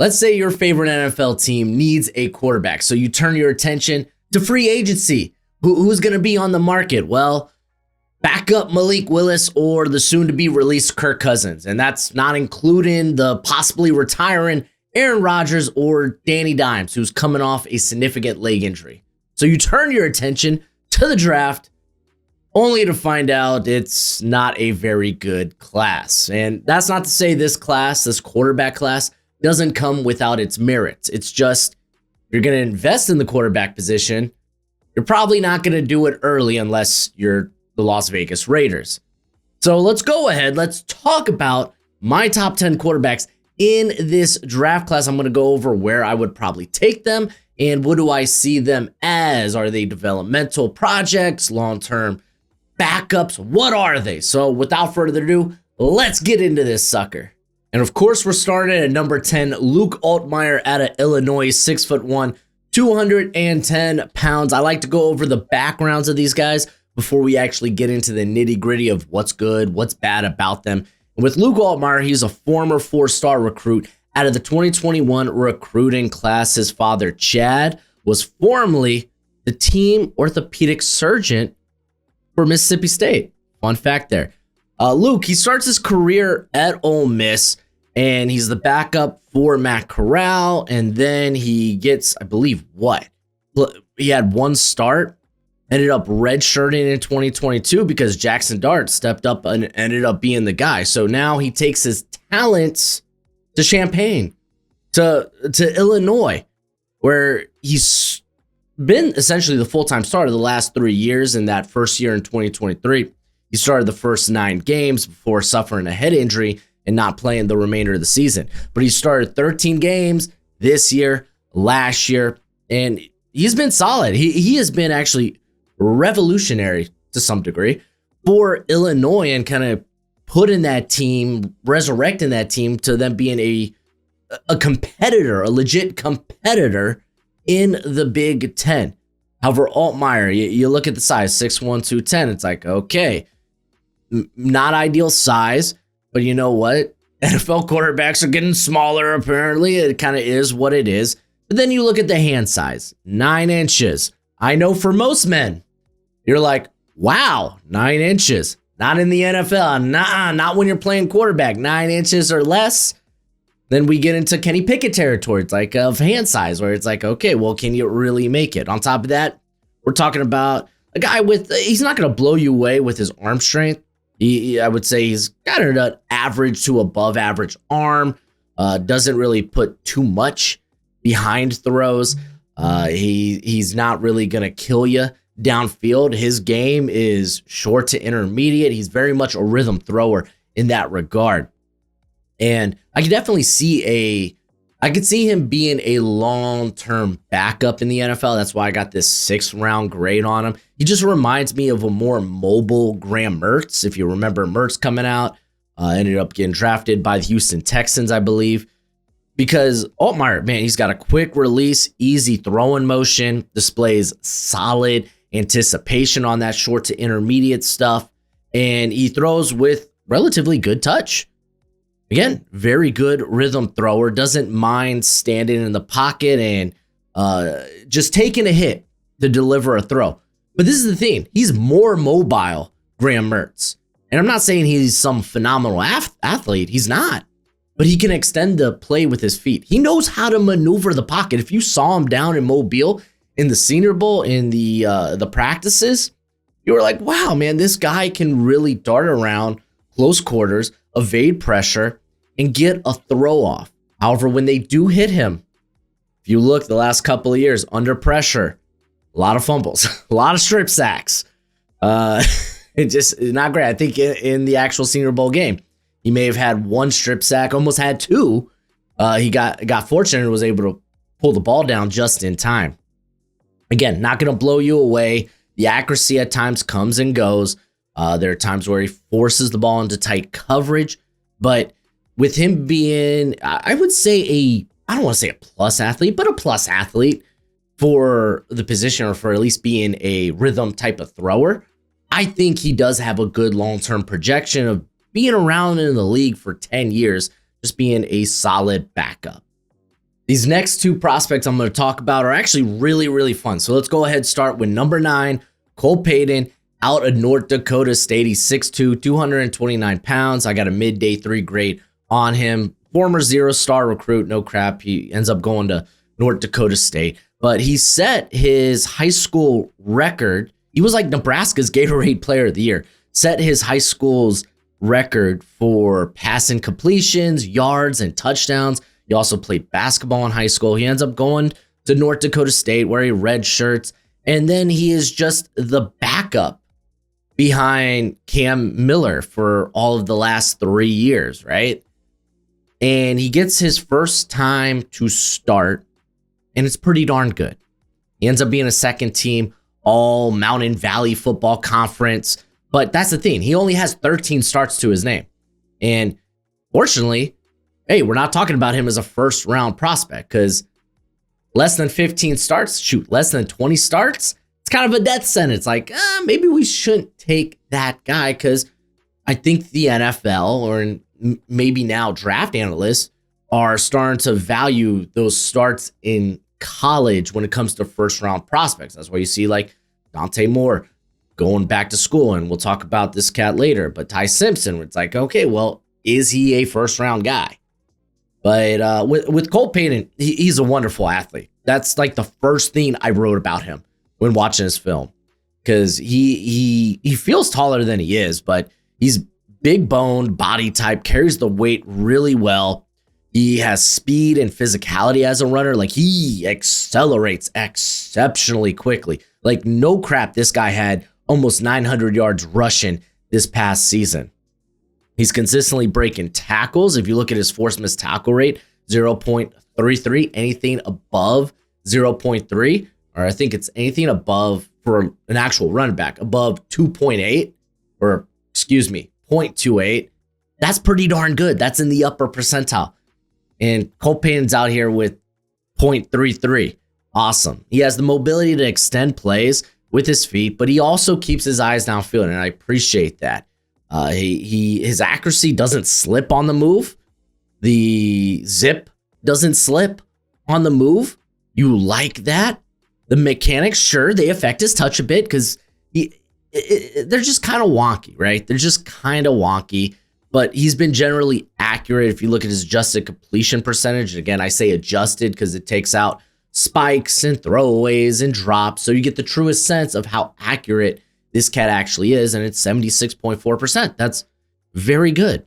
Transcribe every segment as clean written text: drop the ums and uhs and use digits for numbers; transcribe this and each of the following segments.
Let's say your favorite NFL team needs a quarterback, so you turn your attention to free agency. Who's going to be on the market? Well, backup Malik Willis or the soon-to-be released Kirk Cousins, and that's not including the possibly retiring Aaron Rodgers or Danny Dimes, who's coming off a significant leg injury. So you turn your attention to the draft, only to find out it's not a very good class. And that's not to say this quarterback class, doesn't come without its merits. It's just, if you're going to invest in the quarterback position, you're probably not going to do it early unless you're the Las Vegas Raiders. So let's go ahead. Let's talk about my top 10 quarterbacks in this draft class. I'm going to go over where I would probably take them and what do I see them as. Are they developmental projects, long-term backups? What are they? So without further ado, let's get into this sucker. And of course, we're starting at number 10, Luke Altmaier out of Illinois, 6'1", 210 pounds. I like to go over the backgrounds of these guys before we actually get into the nitty-gritty of what's good, what's bad about them. And with Luke Altmaier, he's a former 4-star recruit out of the 2021 recruiting class. His father, Chad, was formerly the team orthopedic surgeon for Mississippi State. Fun fact there. Luke, he starts his career at Ole Miss, and he's the backup for Matt Corral, and then he gets, I believe, he had one start, ended up redshirting in 2022 because Jackson Dart stepped up and ended up being the guy. So now he takes his talents to Champaign, to Illinois, where he's been essentially the full-time starter the last 3 years. In that first year in 2023, he started the first 9 games before suffering a head injury and not playing the remainder of the season. But he started 13 games this year, last year, and he's been solid. He has been actually revolutionary to some degree for Illinois and kind of putting that team, resurrecting that team to them being a competitor, a legit competitor in the Big Ten. However, Altmaier, you look at the size, 6'1", 210, it's like, okay, not ideal size, but you know what? NFL quarterbacks are getting smaller, apparently. It kind of is what it is. But then you look at the hand size, 9 inches. I know for most men, you're like, wow, 9 inches. Not in the NFL. Nah, not when you're playing quarterback. 9 inches or less. Then we get into Kenny Pickett territory. It's like of hand size, where it's like, okay, well, can you really make it? On top of that, we're talking about a guy he's not going to blow you away with his arm strength. I would say he's got an average to above average arm. Doesn't really put too much behind throws. He's not really going to kill you downfield. His game is short to intermediate. He's very much a rhythm thrower in that regard. And I could definitely see him being a long-term backup in the NFL. That's why I got this 6th-round grade on him. He just reminds me of a more mobile Graham Mertz. If you remember Mertz coming out, ended up getting drafted by the Houston Texans, I believe. Because Altmaier, man, he's got a quick release, easy throwing motion, displays solid anticipation on that short to intermediate stuff, and he throws with relatively good touch. Again, very good rhythm thrower, doesn't mind standing in the pocket and just taking a hit to deliver a throw. But this is the thing, he's more mobile, Graham Mertz. And I'm not saying he's some phenomenal athlete, he's not. But he can extend the play with his feet. He knows how to maneuver the pocket. If you saw him down in Mobile in the Senior Bowl, in the practices, you were like, wow, man, this guy can really dart around close quarters, evade pressure, and get a throw off. However, when they do hit him, if you look the last couple of years, under pressure, a lot of fumbles, a lot of strip sacks. It's just not great. I think in the actual Senior Bowl game, he may have had 1 strip sack, almost had 2. He got fortunate and was able to pull the ball down just in time. Again, not going to blow you away. The accuracy at times comes and goes. There are times where he forces the ball into tight coverage. But with him being, I would say I don't want to say a plus athlete, but a plus athlete for the position, or for at least being a rhythm type of thrower, I think he does have a good long-term projection of being around in the league for 10 years, just being a solid backup. These next two prospects I'm going to talk about are actually really, really fun. So let's go ahead and start with number 9, Cole Payton, out of North Dakota State. He's 6'2", 229 pounds. I got a midday 3 grade on him. Former 0-star recruit, no crap. He ends up going to North Dakota State. But he set his high school record. He was like Nebraska's Gatorade Player of the Year. Set his high school's record for passing completions, yards, and touchdowns. He also played basketball in high school. He ends up going to North Dakota State where he red shirts. And then he is just the backup behind Cam Miller for all of the last 3 years, right? And he gets his first time to start, and it's pretty darn good. He ends up being a second team all Mountain Valley Football Conference. But that's the thing. He only has 13 starts to his name. And fortunately, hey, we're not talking about him as a first round prospect because less than 15 starts, less than 20 starts, it's kind of a death sentence. Like, maybe we shouldn't take that guy because I think the NFL or maybe now draft analysts are starting to value those starts in college when it comes to first round prospects. That's why you see like Dante Moore going back to school, and we'll talk about this cat later. But Ty Simpson, where it's like, okay, well, is he a first round guy? But with Cole Payton, he's a wonderful athlete. That's like the first thing I wrote about him when watching his film, because he feels taller than he is, but he's big boned body type, carries the weight really well. He has speed and physicality as a runner. Like he accelerates exceptionally quickly. Like no crap, this guy had almost 900 yards rushing this past season. He's consistently breaking tackles. If you look at his forced missed tackle rate, 0.33, anything above 0.3, or I think it's anything above for an actual running back, above 2.8, or excuse me, 0.28. That's pretty darn good. That's in the upper percentile. And Cole Payton's out here with 0.33. Awesome. He has the mobility to extend plays with his feet, but he also keeps his eyes downfield, and I appreciate that. His accuracy doesn't slip on the move. The zip doesn't slip on the move. You like that? The mechanics, sure, they affect his touch a bit because they're just kind of wonky, right? They're just kind of wonky, but he's been generally accurate. If you look at his adjusted completion percentage, again, I say adjusted because it takes out spikes and throwaways and drops, so you get the truest sense of how accurate this cat actually is, and it's 76.4%. That's very good.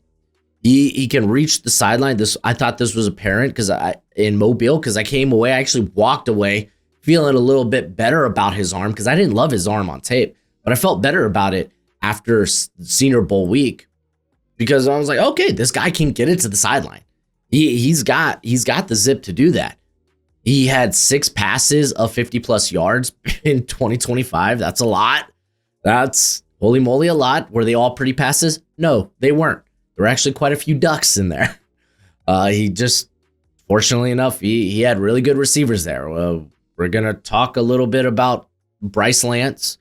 He can reach the sideline. I thought this was apparent because in Mobile, because I came away, I actually walked away feeling a little bit better about his arm because I didn't love his arm on tape, but I felt better about it after Senior Bowl week because I was like, okay, this guy can get it to the sideline. He's got the zip to do that. He had 6 passes of 50 plus yards in 2025. That's a lot. That's holy moly a lot. Were they all pretty passes? No, they weren't. There were actually quite a few ducks in there. He just, fortunately enough, he had really good receivers there. We're going to talk a little bit about Bryce Lance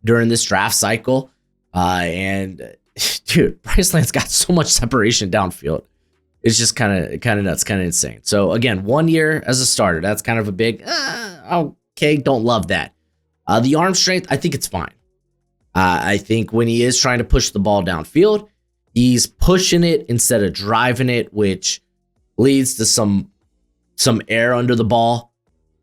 during this draft cycle. And dude, Bryce Lance got so much separation downfield. It's just kind of nuts, kind of insane. So again, 1 year as a starter, that's kind of a big, okay, don't love that. The arm strength, I think it's fine. I think when he is trying to push the ball downfield, he's pushing it instead of driving it, which leads to some air under the ball,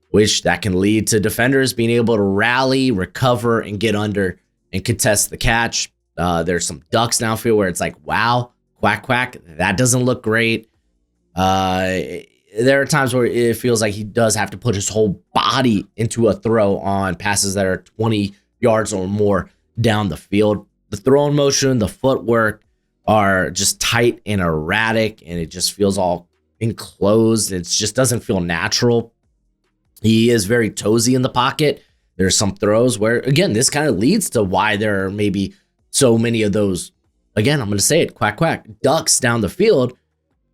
which that can lead to defenders being able to rally, recover, and get under and contest the catch. There's some ducks downfield where it's like, wow, quack, quack. That doesn't look great. There are times where it feels like he does have to put his whole body into a throw on passes that are 20 yards or more down the field. The throwing motion, the footwork are just tight and erratic, and it just feels all enclosed. It just doesn't feel natural. He is very toesy in the pocket. There's some throws where, again, this kind of leads to why there are maybe so many of those, again, I'm going to say it, quack, quack, ducks down the field,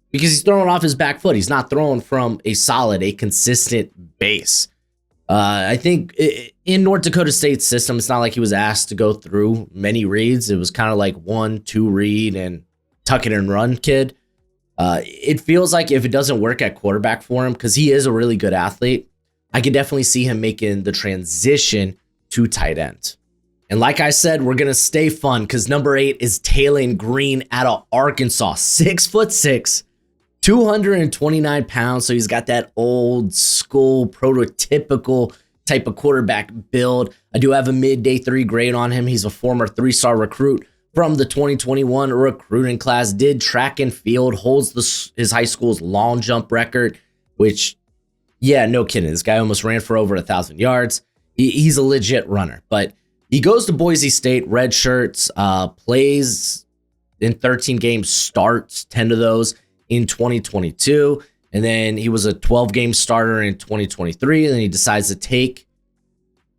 because he's throwing off his back foot. He's not throwing from a consistent base. I think in North Dakota State's system, it's not like he was asked to go through many reads. It was kind of like 1-2 read and tuck it and run kid. It feels like if it doesn't work at quarterback for him, because he is a really good athlete, I could definitely see him making the transition to tight end. And like I said, we're going to stay fun because number 8 is Taylon Green out of Arkansas. 6'6", 229 pounds. So he's got that old school prototypical type of quarterback build. I do have a mid day 3 grade on him. He's a former 3-star recruit from the 2021 recruiting class, did track and field, holds his high school's long jump record, which, yeah, no kidding. This guy almost ran for over 1,000 yards. He's a legit runner, but he goes to Boise State, red shirts, plays in 13 games, starts 10 of those in 2022. And then he was a 12-game starter in 2023. And then he decides to take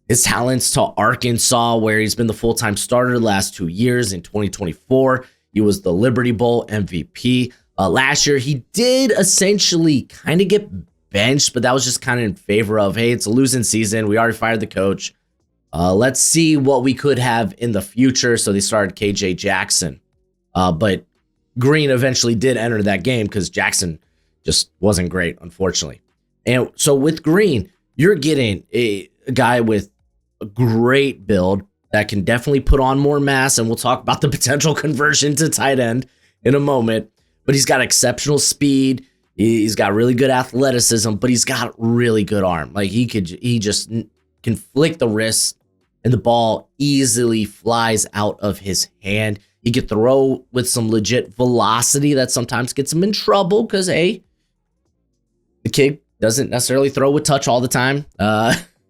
his talents to Arkansas, where he's been the full-time starter the last 2 years. In 2024, he was the Liberty Bowl MVP. Last year, he did essentially kind of get benched, but that was just kind of in favor of, hey, it's a losing season. We already fired the coach. Let's see what we could have in the future. So they started KJ Jackson. But Green eventually did enter that game because Jackson just wasn't great, unfortunately. And so with Green, you're getting a guy with a great build that can definitely put on more mass. And we'll talk about the potential conversion to tight end in a moment. But he's got exceptional speed. He's got really good athleticism, but he's got really good arm. Like he just can flick the wrist and the ball easily flies out of his hand. He could throw with some legit velocity that sometimes gets him in trouble because, hey, the kid doesn't necessarily throw with touch all the time.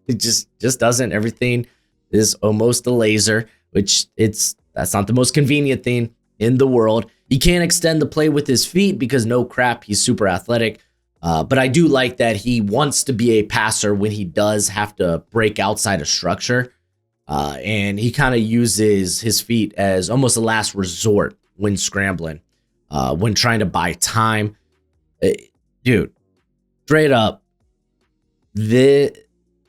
It just doesn't. Everything is almost a laser, which that's not the most convenient thing in the world. He can't extend the play with his feet because no crap, he's super athletic. But I do like that he wants to be a passer when he does have to break outside of structure. And he kind of uses his feet as almost a last resort when scrambling, when trying to buy time. Dude, straight up,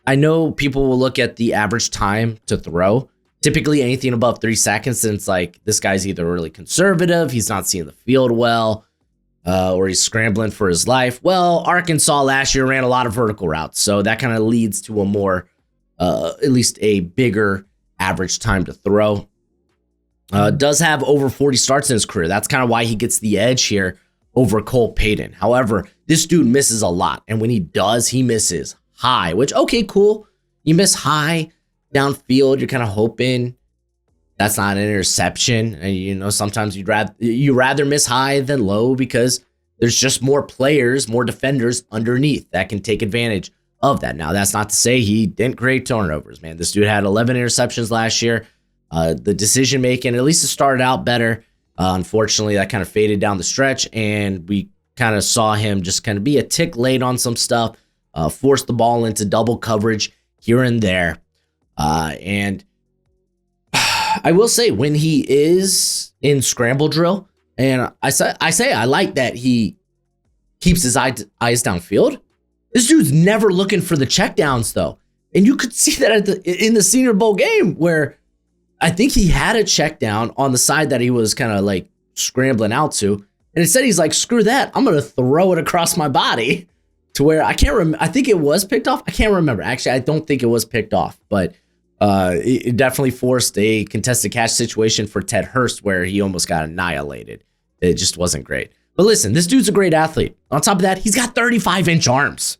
I know people will look at the average time to throw. Typically anything above 3 seconds, and it's like this guy's either really conservative, he's not seeing the field well, or he's scrambling for his life. Well, Arkansas last year ran a lot of vertical routes, so that kind of leads to a more, at least a bigger average time to throw. Does have over 40 starts in his career. That's kind of why he gets the edge here over Cole Payton. However, this dude misses a lot, and when he does, he misses high, which, okay, cool. You miss high downfield, you're kind of hoping that's not an interception. And, you know, sometimes you'd rather miss high than low because there's just more players, more defenders underneath that can take advantage of that. Now, that's not to say he didn't create turnovers, man. This dude had 11 interceptions last year. The decision making, at least it started out better. Unfortunately, that kind of faded down the stretch, and we kind of saw him just kind of be a tick late on some stuff, force the ball into double coverage here and there. And I will say, when he is in scramble drill, and I say I like that he keeps his eyes downfield. This dude's never looking for the checkdowns, though. And you could see that in the Senior Bowl game, where I think he had a check down on the side that he was kind of like scrambling out to. And instead he's like, screw that, I'm going to throw it across my body, to where I can't remember. I think it was picked off. I can't remember. Actually, I don't think it was picked off, but it definitely forced a contested catch situation for Ted Hurst where he almost got annihilated. It just wasn't great. But listen, this dude's a great athlete. On top of that, he's got 35-inch arms.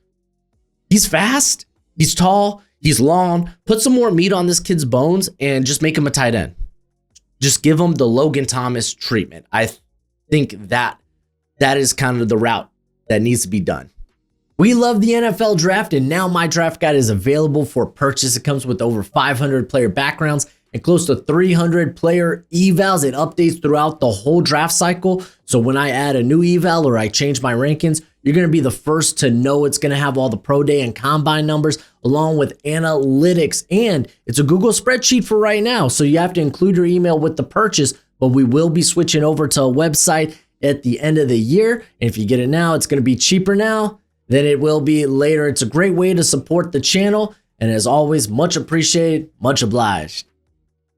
He's fast. He's tall. He's long. Put some more meat on this kid's bones and just make him a tight end. Just give him the Logan Thomas treatment. I think that is kind of the route that needs to be done. We love the NFL draft, and now my draft guide is available for purchase. It comes with over 500 player backgrounds and close to 300 player evals. It updates throughout the whole draft cycle. So when I add a new eval or I change my rankings, you're going to be the first to know. It's going to have all the pro day and combine numbers along with analytics, and it's a Google spreadsheet for right now. So you have to include your email with the purchase, but we will be switching over to a website at the end of the year. And if you get it now, it's going to be cheaper now than it will be later. It's a great way to support the channel. And as always, much appreciated, much obliged.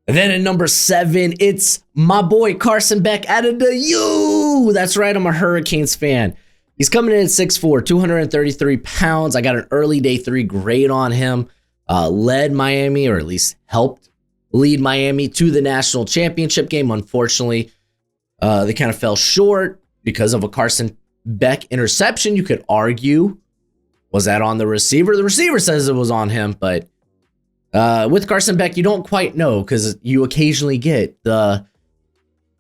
And then at number 7, it's my boy Carson Beck out of the U. Ooh, that's right. I'm a Hurricanes fan. He's coming in at 6'4", 233 pounds. I got an early day 3 grade on him. Led Miami, or at least helped lead Miami to the national championship game. Unfortunately, they kind of fell short because of a Carson Beck interception. You could argue, was that on the receiver? The receiver says it was on him, but with Carson Beck, you don't quite know because you occasionally get the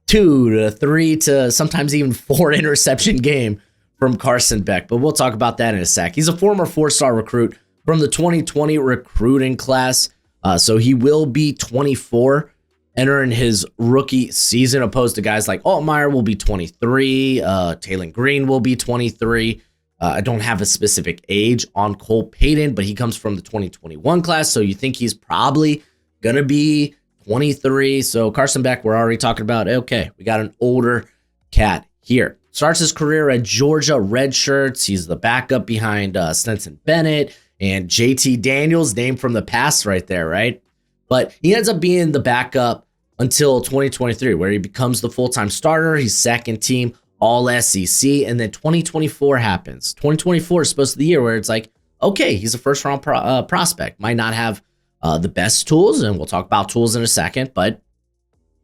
2 to 3 to sometimes even 4 interception game from Carson Beck. But we'll talk about that in a sec. He's a former 4-star recruit from the 2020 recruiting class. So he will be 24 entering his rookie season, opposed to guys like Altmaier will be 23. Taylor Green will be 23. I don't have a specific age on Cole Payton, but he comes from the 2021 class. So you think he's probably going to be 23. So Carson Beck, we're already talking about, okay, we got an older cat here. Starts his career at Georgia Red Shirts. He's the backup behind Stetson Bennett and JT Daniels, named from the past right there, right? But he ends up being the backup until 2023, where he becomes the full-time starter. He's second team all SEC. And then 2024 happens. 2024 is supposed to be the year where it's like, okay, he's a first-round prospect. Might not have the best tools, and we'll talk about tools in a second, but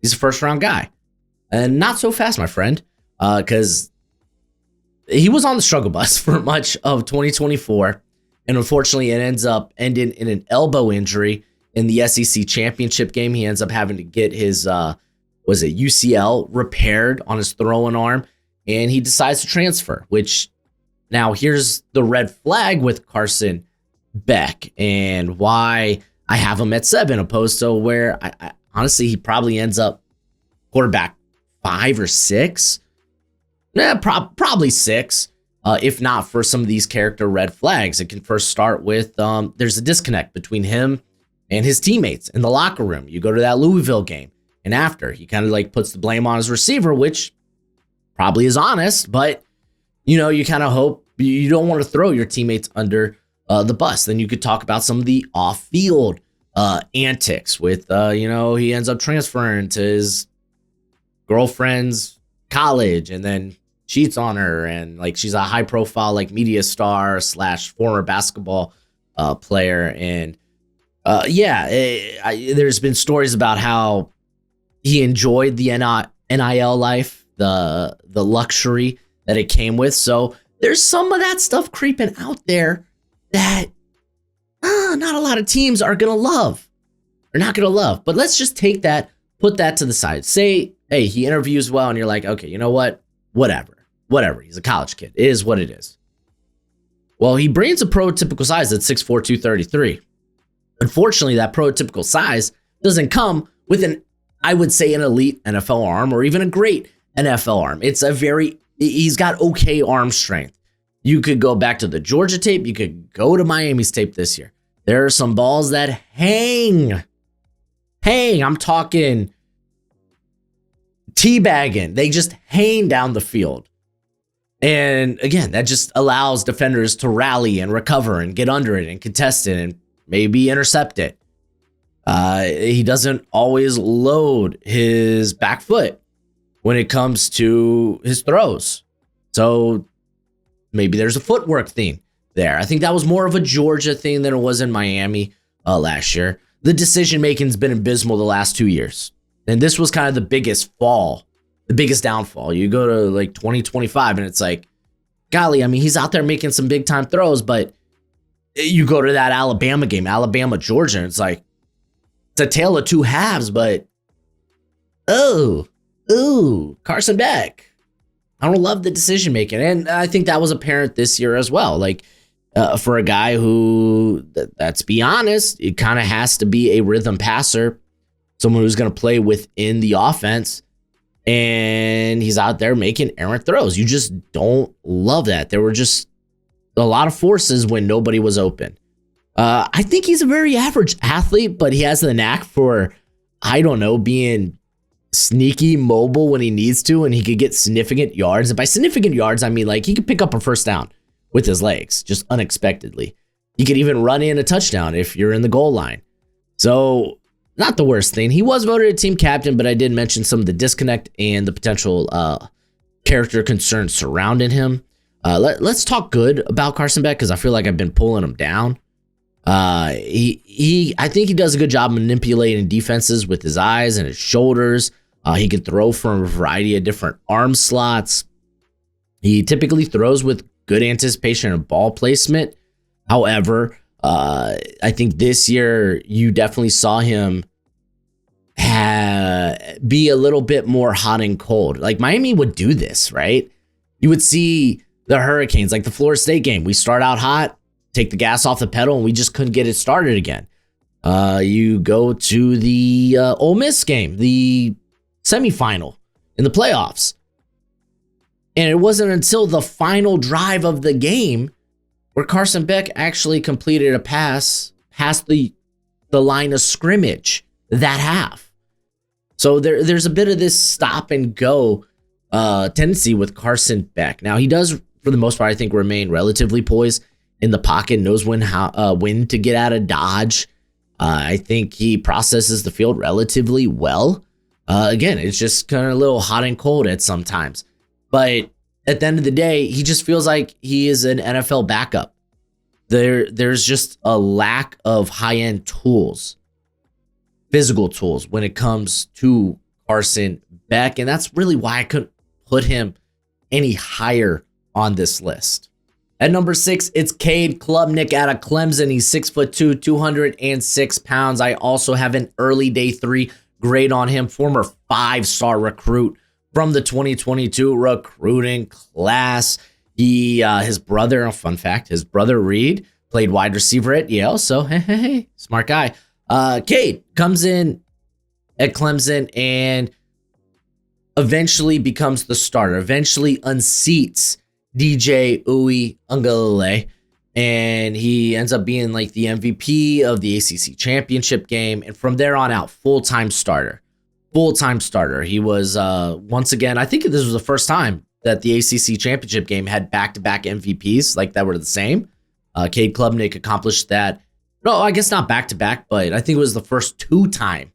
he's a first-round guy. And not so fast, my friend, because he was on the struggle bus for much of 2024. And unfortunately, it ends up ending in an elbow injury in the SEC championship game. He ends up having to get his, UCL repaired on his throwing arm, and he decides to transfer, which now here's the red flag with Carson Beck and why I have him at 7 opposed to where I honestly, he probably ends up quarterback 5 or 6. Probably 6. If not for some of these character red flags. It can first start with there's a disconnect between him and his teammates in the locker room. You go to that Louisville game, and after, he kind of like puts the blame on his receiver, which probably is honest, but you kind of hope you don't want to throw your teammates under the bus. Then you could talk about some of the off-field antics with, he ends up transferring to his girlfriend's college and then cheats on her, and like she's a high profile like media star / former basketball player. And there's been stories about how he enjoyed the NIL life, the luxury that it came with. So there's some of that stuff creeping out there that not a lot of teams are gonna love. They're not gonna love. But let's just take that, put that to the side. Say, hey, he interviews well, and you're like, okay, you know what? Whatever. He's a college kid. It is what it is. Well, he brings a prototypical size at 6'4", 233. Unfortunately, that prototypical size doesn't come with I would say an elite NFL arm or even a great NFL arm. He's got okay arm strength. You could go back to the Georgia tape. You could go to Miami's tape this year. There are some balls that hang. I'm talking teabagging. They just hang down the field. And again, that just allows defenders to rally and recover and get under it and contest it and maybe intercept it. He doesn't always load his back foot when it comes to his throws. So maybe there's a footwork thing there. I think that was more of a Georgia thing than it was in Miami last year. The decision-making has been abysmal the last 2 years. And this was kind of the biggest fall, the biggest downfall. You go to like 2025 and it's like, golly, I mean, he's out there making some big time throws, but you go to that Alabama game, Alabama, Georgia, and it's like, it's a tale of two halves, but Carson Beck. I don't love the decision making. And I think that was apparent this year as well. Like for a guy who, let's be honest, it kind of has to be a rhythm passer, someone who's going to play within the offense, and he's out there making errant throws. You just don't love that. There were just a lot of forces when nobody was open. I think he's a very average athlete, but he has the knack for, being sneaky mobile when he needs to, and he could get significant yards. And by significant yards, I mean like he could pick up a first down with his legs, just unexpectedly. He could even run in a touchdown if you're in the goal line. So not the worst thing. He was voted a team captain, but I did mention some of the disconnect and the potential character concerns surrounding him. Let's talk good about Carson Beck because I feel like I've been pulling him down. I think he does a good job manipulating defenses with his eyes and his shoulders. He can throw from a variety of different arm slots. He typically throws with good anticipation and ball placement. However, I think this year you definitely saw him be a little bit more hot and cold. Like Miami would do this, right? You would see the Hurricanes, like the Florida State game. We start out hot, take the gas off the pedal, and we just couldn't get it started again. You go to the Ole Miss game, the semifinal in the playoffs. And it wasn't until the final drive of the game where Carson Beck actually completed a pass past the line of scrimmage that half. So there's a bit of this stop and go tendency with Carson Beck. Now, he does, for the most part, I think, remain relatively poised in the pocket, knows when to get out of dodge. I think he processes the field relatively well. Again, it's just kind of a little hot and cold at sometimes. But at the end of the day, he just feels like he is an NFL backup. There's just a lack of high-end tools, physical tools, when it comes to Carson Beck. And that's really why I couldn't put him any higher on this list. At number 6, it's Cade Klubnik out of Clemson. He's 6'2", 206 pounds. I also have an early day 3 grade on him, former 5-star recruit from the 2022 recruiting class. His brother, a fun fact, his brother Reed played wide receiver at Yale. So, hey, smart guy. Cade comes in at Clemson and eventually becomes the starter, eventually unseats DJ Uiagalelei, and he ends up being like the MVP of the ACC championship game. And from there on out, full-time starter. He was, once again, I think this was the first time that the ACC championship game had back-to-back MVPs like that were the same. Cade Klubnik accomplished that. No, I guess not back-to-back, but I think it was the first 2-time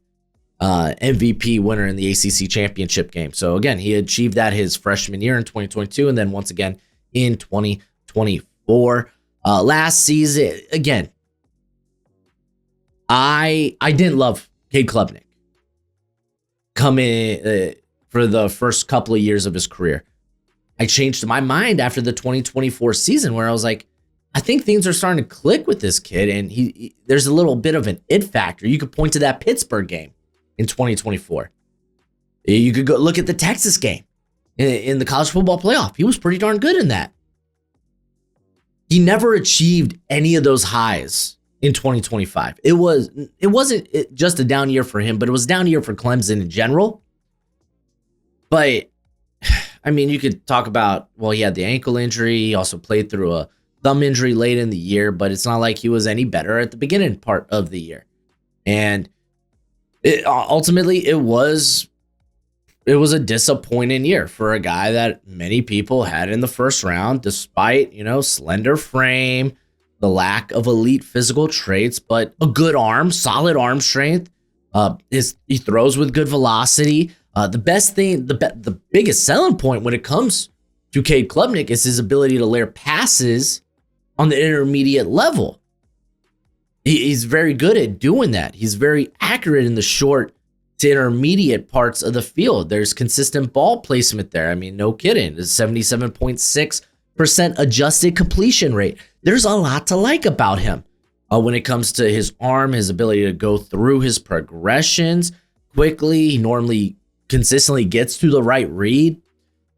MVP winner in the ACC championship game. So again, he achieved that his freshman year in 2022, and then once again in 2024. Last season, again, I didn't love Cade Klubnik coming for the first couple of years of his career. I changed my mind after the 2024 season where I was like, I think things are starting to click with this kid, and there's a little bit of an it factor. You could point to that Pittsburgh game in 2024. You could go look at the Texas game in the college football playoff. He was pretty darn good in that. He never achieved any of those highs in 2025. It wasn't just a down year for him, but it was a down year for Clemson in general. But I mean, you could talk about, well, he had the ankle injury. He also played through a thumb injury late in the year, but it's not like he was any better at the beginning part of the year. And ultimately, it was a disappointing year for a guy that many people had in the first round, despite, slender frame, the lack of elite physical traits, but a good arm, solid arm strength. He throws with good velocity. The best thing, the biggest selling point when it comes to Cade Klubnik is his ability to layer passes on the intermediate level. He's very good at doing that. He's very accurate in the short to intermediate parts of the field. There's consistent ball placement there. I mean, no kidding. It's 77.6% adjusted completion rate. There's a lot to like about him when it comes to his arm, his ability to go through his progressions quickly. He normally consistently gets to the right read.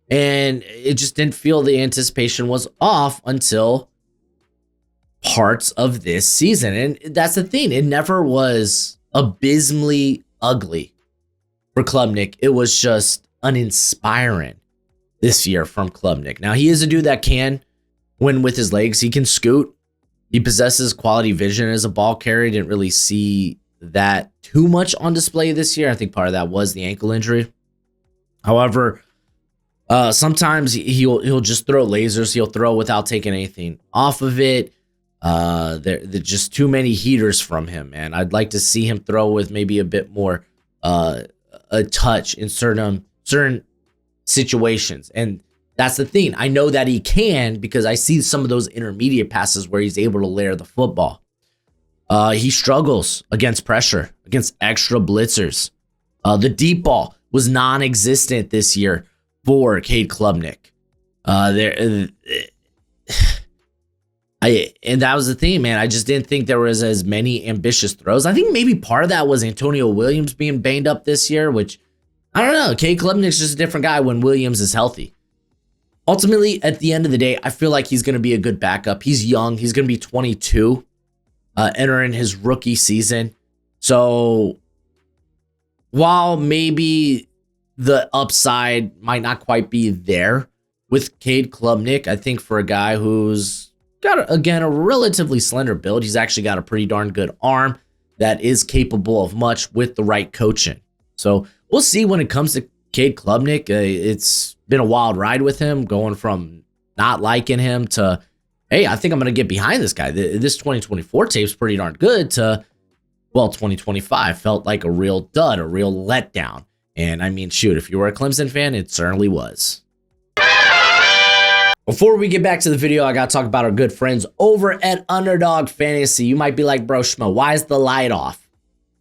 And it just didn't feel the anticipation was off until parts of this season. And that's the thing. It never was abysmally ugly for Klubnik. It was just uninspiring this year from Klubnik. Now, he is a dude that can win with his legs. He can scoot. He possesses quality vision as a ball carrier. Didn't really see that too much on display this year. I think part of that was the ankle injury. However, sometimes he'll just throw lasers. He'll throw without taking anything off of it. There's just too many heaters from him, man. I'd like to see him throw with maybe a bit more a touch in certain situations. And that's the thing. I know that he can because I see some of those intermediate passes where he's able to layer the football. He struggles against pressure, against extra blitzers. The deep ball was non-existent this year for Cade Klubnik. And that was the thing, man. I just didn't think there was as many ambitious throws. I think maybe part of that was Antonio Williams being banged up this year, which, I don't know. Cade Klubnik's just a different guy when Williams is healthy. Ultimately, at the end of the day, I feel like he's going to be a good backup. He's young. He's going to be 22, entering his rookie season. So while maybe the upside might not quite be there with Cade Klubnik, I think for a guy who's got, again, a relatively slender build, he's actually got a pretty darn good arm that is capable of much with the right coaching. So we'll see when it comes to Cade Klubnik. It's been a wild ride with him, going from not liking him to, hey, I think I'm going to get behind this guy. This 2024 tape's pretty darn good to, well, 2025 felt like a real dud, a real letdown. And I mean, shoot, if you were a Clemson fan, it certainly was. Before we get back to the video, I got to talk about our good friends over at Underdog Fantasy. You might be like, Broshmo, why is the light off?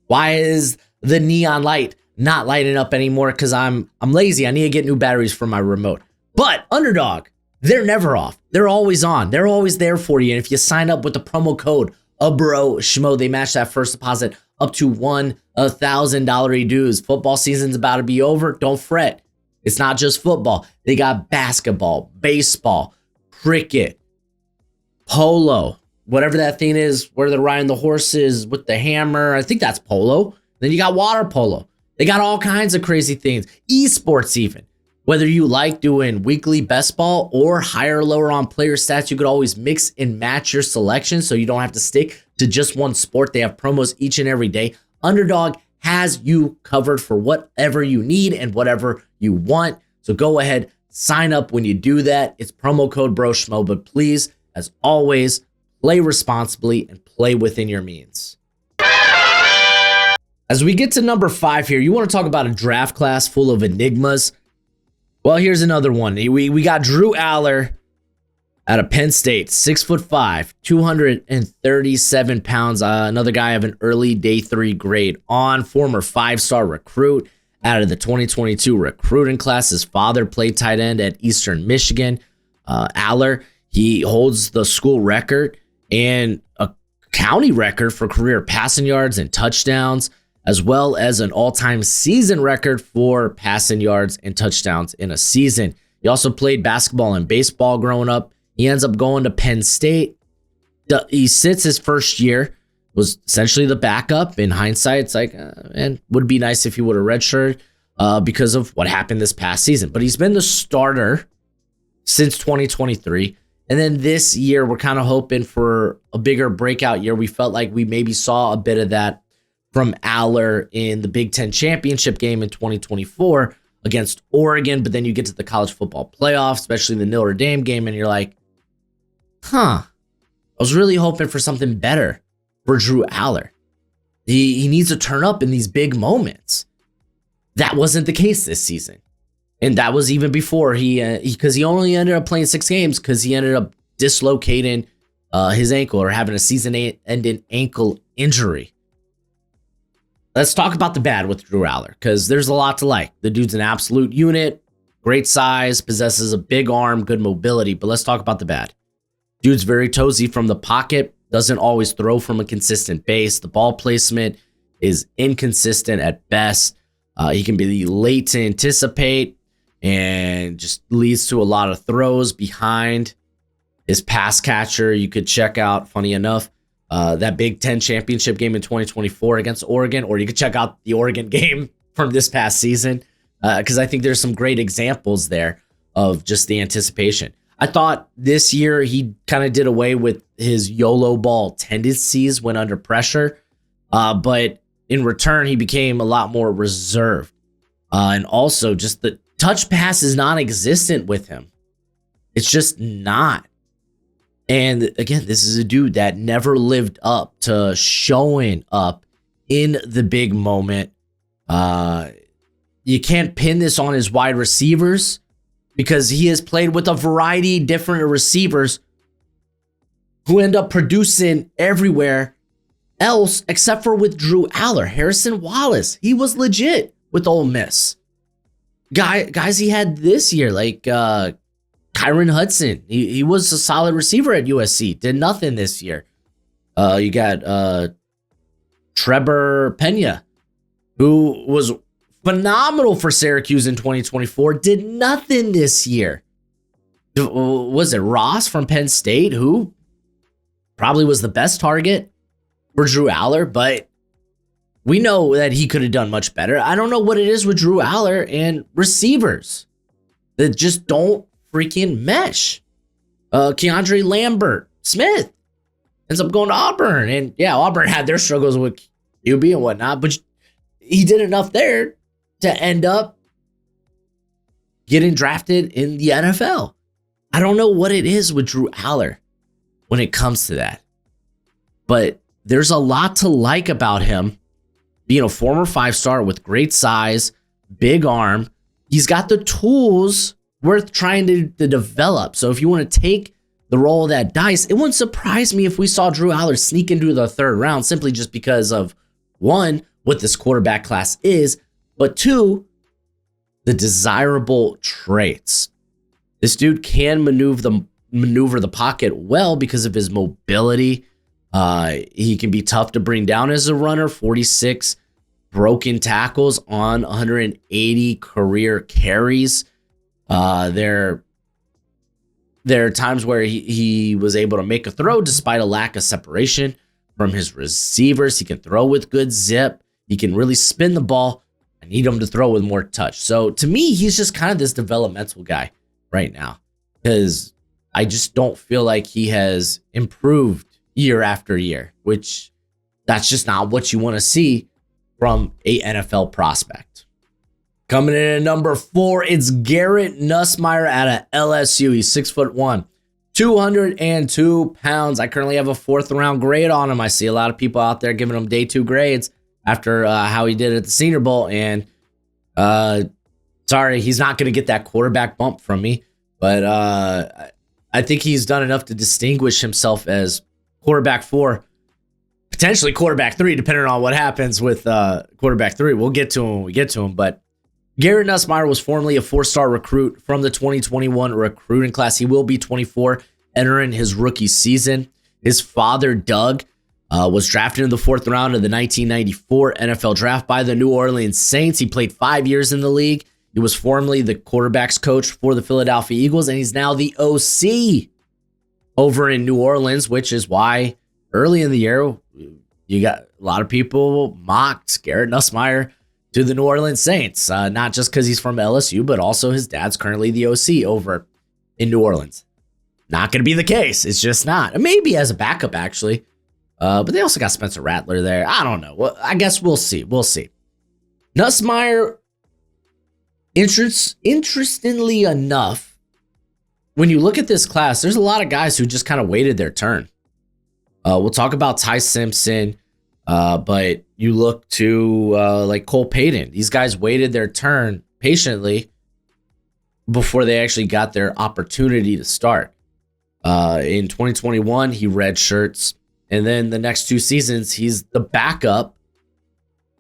Why is the neon light not lighting up anymore? Because I'm lazy. I need to get new batteries for my remote. But Underdog, they're never off. They're always on. They're always there for you. And if you sign up with the promo code BROSHMO, they match that first deposit up to $1,000 dues. Football season's about to be over. Don't fret. It's not just football. They got basketball, baseball, cricket, polo, whatever that thing is where they're riding the horses with the hammer. I think that's polo. Then you got water polo. They got all kinds of crazy things. Esports even. Whether you like doing weekly best ball or higher or lower on player stats, you could always mix and match your selection so you don't have to stick to just one sport. They have promos each and every day. Underdog has you covered for whatever you need and whatever you want. So go ahead, sign up when you do that. It's promo code BROSHMO, but please, as always, play responsibly and play within your means. As we get to number 5 here, you want to talk about a draft class full of enigmas. Well, here's another one. We got Drew Aller out of Penn State, 6'5", 237 pounds. Another guy of an early day 3 grade on, former 5-star recruit out of the 2022 recruiting class. His father played tight end at Eastern Michigan. Aller, he holds the school record and a county record for career passing yards and touchdowns, as well as an all-time season record for passing yards and touchdowns in a season. He also played basketball and baseball growing up. He ends up going to Penn State. He sits his first year, was essentially the backup. In hindsight, it's like, man, would be nice if he would have redshirted because of what happened this past season. But he's been the starter since 2023. And then this year, we're kind of hoping for a bigger breakout year. We felt like we maybe saw a bit of that from Aller in the Big Ten championship game in 2024 against Oregon. But then you get to the college football playoff, especially the Notre Dame game, and you're like, I was really hoping for something better for Drew Aller. He needs to turn up in these big moments. That wasn't the case this season. And that was even before because he only ended up playing 6 games because he ended up dislocating his ankle or having a season-ending ankle injury. Let's talk about the bad with Drew Aller because there's a lot to like. The dude's an absolute unit, great size, possesses a big arm, good mobility. But let's talk about the bad. Dude's very toesy from the pocket, doesn't always throw from a consistent base. The ball placement is inconsistent at best. He can be late to anticipate and just leads to a lot of throws behind his pass catcher. You could check out, funny enough, that Big Ten championship game in 2024 against Oregon, or you could check out the Oregon game from this past season because I think there's some great examples there of just the anticipation. I thought this year he kind of did away with his YOLO ball tendencies when under pressure, but in return, he became a lot more reserved. And also just the touch pass is non-existent with him. It's just not. And again, this is a dude that never lived up to showing up in the big moment. you can't pin this on his wide receivers because he has played with a variety of different receivers who end up producing everywhere else except for with Drew Aller. Harrison Wallace, he was legit with Ole Miss. Guys he had this year, like Kyron Hudson, he was a solid receiver at USC, did nothing this year. You got Trevor Pena, who was phenomenal for Syracuse in 2024, did nothing this year. Was it Ross from Penn State, who probably was the best target for Drew Aller, but we know that he could have done much better. I don't know what it is with Drew Aller and receivers that just don't freaking mesh. Keandre Lambert Smith ends up going to Auburn. And yeah, Auburn had their struggles with QB and whatnot, but he did enough there to end up getting drafted in the NFL. I don't know what it is with Drew Aller when it comes to that, but there's a lot to like about him. Being a former 5-star with great size, big arm, he's got the tools worth trying to develop. So if you want to take the roll of that dice, it wouldn't surprise me if we saw Drew Aller sneak into the 3rd round simply just because of, 1, what this quarterback class is, but 2, the desirable traits. This dude can maneuver the pocket well because of his mobility. He can be tough to bring down as a runner. 46 broken tackles on 180 career carries. There are times where he was able to make a throw despite a lack of separation from his receivers. He can throw with good zip. He can really spin the ball. I need him to throw with more touch. So to me, he's just kind of this developmental guy right now because I just don't feel like he has improved year after year, which that's just not what you want to see from a NFL prospect. Coming in at number 4, it's Garrett Nussmeier out of LSU. He's 6'1", 202 pounds. I currently have a 4th round grade on him. I see a lot of people out there giving him day 2 grades after how he did at the Senior Bowl. And sorry, he's not going to get that quarterback bump from me. But I think he's done enough to distinguish himself as quarterback 4, potentially quarterback 3, depending on what happens with quarterback 3. We'll get to him when we get to him. But Garrett Nussmeier was formerly a 4-star recruit from the 2021 recruiting class. He will be 24, entering his rookie season. His father, Doug, was drafted in the 4th round of the 1994 NFL draft by the New Orleans Saints. He played 5 years in the league. He was formerly the quarterback's coach for the Philadelphia Eagles, and he's now the OC over in New Orleans, which is why early in the year, you got a lot of people mocked Garrett Nussmeier to the New Orleans Saints, not just because he's from LSU, but also his dad's currently the OC over in New Orleans. Not going to be the case. It's just not. Maybe as a backup, actually. But they also got Spencer Rattler there. I don't know. Well, I guess we'll see. We'll see. Nussmeier, interestingly enough, when you look at this class, there's a lot of guys who just kind of waited their turn. We'll talk about Ty Simpson, but you look to like Cole Payton. These guys waited their turn patiently before they actually got their opportunity to start. In 2021, he redshirts, and then the next 2 seasons, he's the backup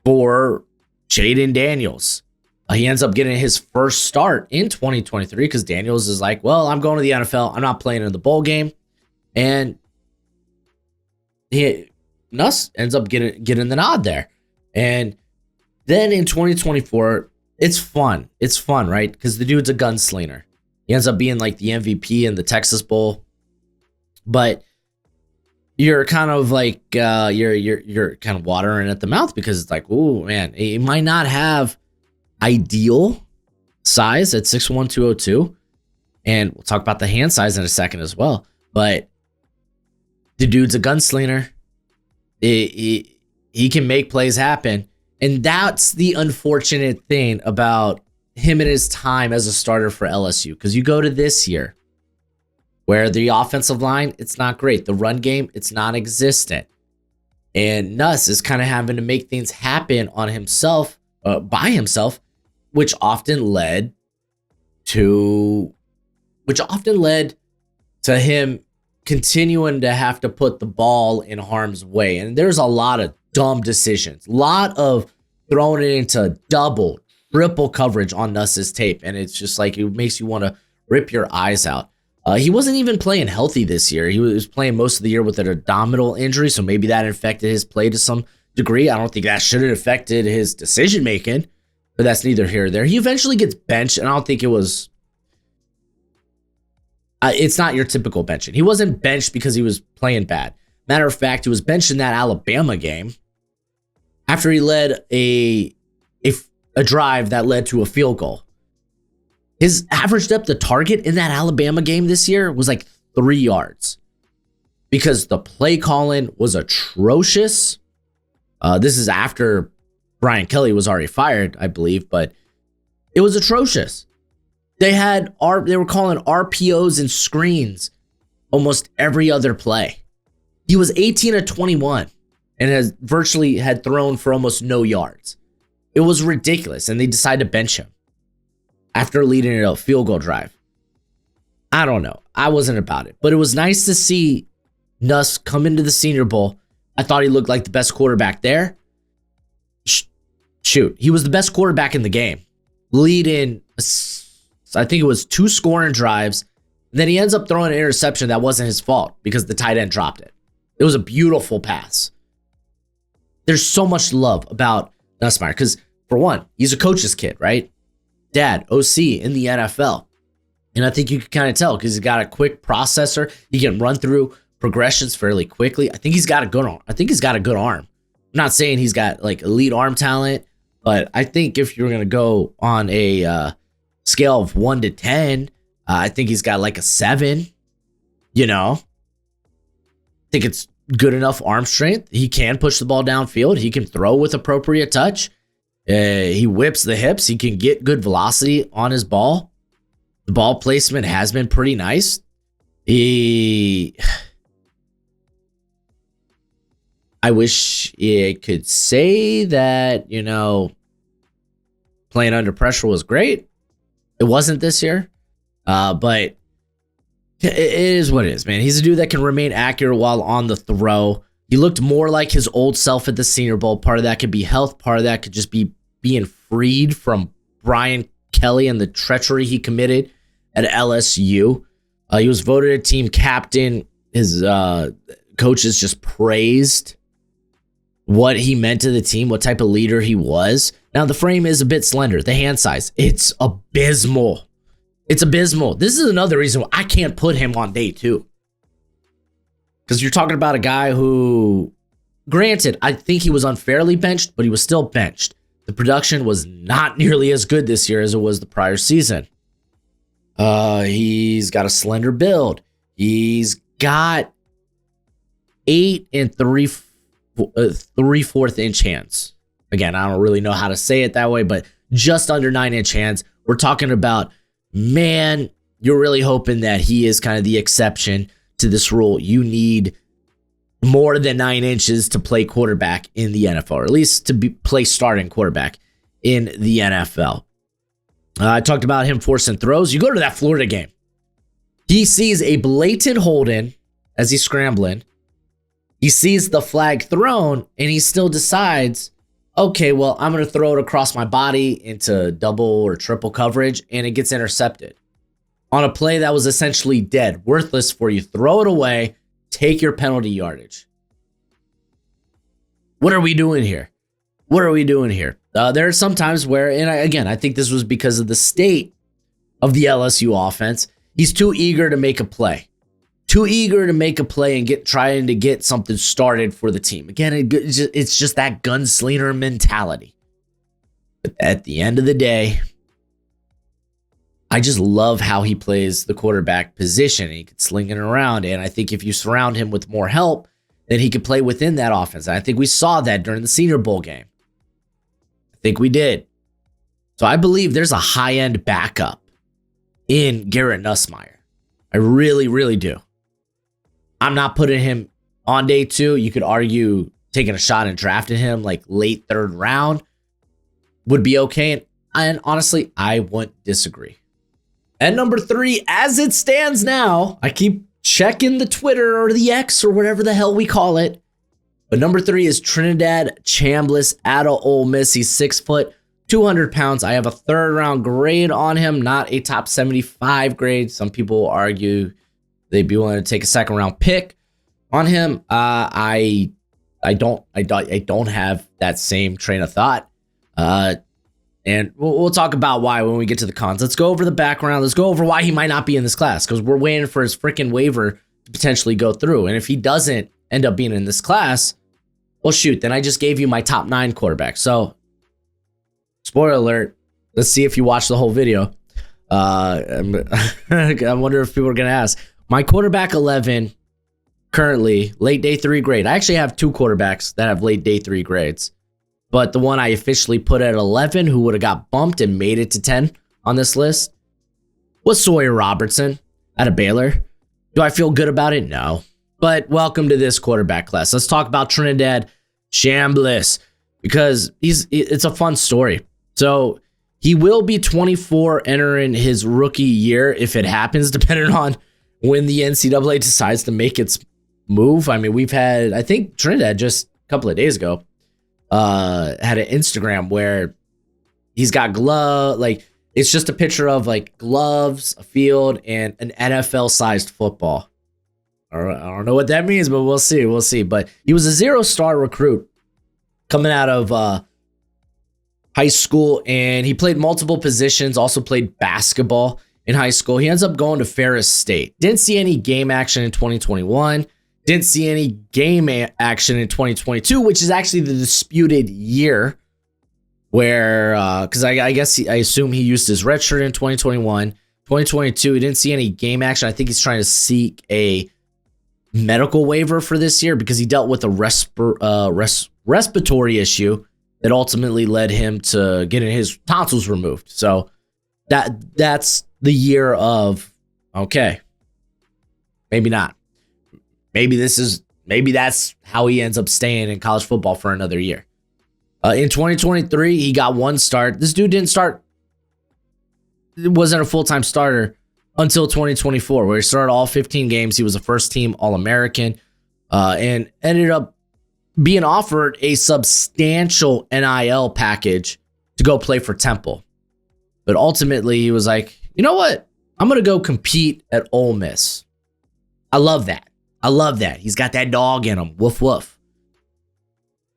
for Jaden Daniels. He ends up getting his first start in 2023 because Daniels is like, well, I'm going to the NFL. I'm not playing in the bowl game. And Nuss ends up getting the nod there. And then in 2024, it's fun. It's fun, right? Because the dude's a gunslinger. He ends up being like the MVP in the Texas Bowl. But you're kind of like, you're kind of watering at the mouth because it's like, oh, man, he might not have ideal size at 6'1", 202. And we'll talk about the hand size in a second as well. But the dude's a gunslinger. He can make plays happen. And that's the unfortunate thing about him and his time as a starter for LSU. Because you go to this year where the offensive line, it's not great. The run game, it's non-existent. And Nuss is kind of having to make things happen on himself, by himself. which often led to him continuing to have to put the ball in harm's way. And there's a lot of dumb decisions, a lot of throwing it into double, triple coverage on Nuss's tape. And it's just like, it makes you want to rip your eyes out. He wasn't even playing healthy this year. He was playing most of the year with an abdominal injury, so maybe that affected his play to some degree. I don't think that should have affected his decision making, but that's neither here nor there. He eventually gets benched, and I don't think it was... it's not your typical benching. He wasn't benched because he was playing bad. Matter of fact, he was benched in that Alabama game after he led a drive that led to a field goal. His average depth of target in that Alabama game this year was like 3 yards because the play calling was atrocious. This is after Brian Kelly was already fired, I believe, but it was atrocious. They were calling RPOs and screens almost every other play. He was 18 of 21 and has virtually had thrown for almost no yards. It was ridiculous, and they decided to bench him after leading a field goal drive. I don't know. I wasn't about it, but it was nice to see Nuss come into the Senior Bowl. I thought he looked like the best quarterback there. Shoot, he was the best quarterback in the game, leading, I think it was 2 scoring drives. And then he ends up throwing an interception that wasn't his fault because the tight end dropped it. It was a beautiful pass. There's so much love about Nussmeier because, for one, he's a coach's kid, right? Dad, OC in the NFL. And I think you can kind of tell because he's got a quick processor. He can run through progressions fairly quickly. I think he's got a good arm. I'm not saying he's got like elite arm talent, but I think if you're going to go on a scale of 1 to 10, I think he's got like a 7, I think it's good enough arm strength. He can push the ball downfield. He can throw with appropriate touch. He whips the hips. He can get good velocity on his ball. The ball placement has been pretty nice. I wish it could say that, playing under pressure was great. It wasn't this year, but it is what it is, man. He's a dude that can remain accurate while on the throw. He looked more like his old self at the Senior Bowl. Part of that could be health. Part of that could just be being freed from Brian Kelly and the treachery he committed at LSU. He was voted a team captain. His coaches just praised what he meant to the team, what type of leader he was. Now, the frame is a bit slender. The hand size, it's abysmal. It's abysmal. This is another reason why I can't put him on day 2. Because you're talking about a guy who, granted, I think he was unfairly benched, but he was still benched. The production was not nearly as good this year as it was the prior season. He's got a slender build. He's got 8 and 3/4 inch hands. Again, I don't really know how to say it that way, but just under 9-inch hands. We're talking about, man, you're really hoping that he is kind of the exception to this rule. You need more than 9 inches to play quarterback in the NFL, or at least to play starting quarterback in the NFL. I talked about him forcing throws. You go to that Florida game. He sees a blatant hold in as he's scrambling. He sees the flag thrown, and he still decides, okay, well, I'm going to throw it across my body into double or triple coverage, and it gets intercepted on a play that was essentially dead, worthless for you. Throw it away, take your penalty yardage. What are we doing here? There are some times where, and I think this was because of the state of the LSU offense, he's too eager to make a play. And trying to get something started for the team. Again, it's just that gunslinger mentality. But at the end of the day, I just love how he plays the quarterback position. He can sling it around, and I think if you surround him with more help, then he could play within that offense. And I think we saw that during the Senior Bowl game. I think we did. So I believe there's a high-end backup in Garrett Nussmeier. I really, really do. I'm not putting him on day 2. You could argue taking a shot and drafting him like late 3rd round would be okay. And honestly, I wouldn't disagree. And number 3, as it stands now, I keep checking the Twitter or the X or whatever the hell we call it. But number 3 is Trinidad Chambliss out of Ole Miss. He's 6 foot, 200 pounds. I have a 3rd round grade on him, not a top 75 grade. Some people argue they'd be willing to take a 2nd round pick on him. I don't have that same train of thought. And we'll talk about why when we get to the cons. Let's go over the background. Let's go over why he might not be in this class, because we're waiting for his freaking waiver to potentially go through. And if he doesn't end up being in this class, well, shoot, then I just gave you my top 9 quarterbacks. So, spoiler alert, let's see if you watched the whole video. I wonder if people are going to ask. My quarterback 11, currently, late day 3 grade. I actually have 2 quarterbacks that have late day 3 grades. But the one I officially put at 11, who would have got bumped and made it to 10 on this list, was Sawyer Robertson out of Baylor. Do I feel good about it? No. But welcome to this quarterback class. Let's talk about Trinidad Chambliss, because it's a fun story. So he will be 24 entering his rookie year if it happens, depending on when the NCAA decides to make its move. I mean, I think Trinidad just a couple of days ago had an Instagram where he's got it's just a picture of like gloves, a field, and an NFL sized football. I don't know what that means, but we'll see. But he was a 0-star recruit coming out of high school, and he played multiple positions, also played basketball in high school. He ends up going to Ferris State. Didn't see any game action in 2021. Didn't see any game action in 2022, which is actually the disputed year where, because I assume he used his red shirt in 2021. 2022, he didn't see any game action. I think he's trying to seek a medical waiver for this year because he dealt with a respiratory issue that ultimately led him to getting his tonsils removed. So that's the year of, okay, maybe not. Maybe that's how he ends up staying in college football for another year. In 2023, he got 1 start. This dude didn't start. It wasn't a full-time starter until 2024, where he started all 15 games. He was a first-team All-American and ended up being offered a substantial NIL package to go play for Temple. But ultimately, he was like, you know what? I'm going to go compete at Ole Miss. I love that. He's got that dog in him. Woof, woof.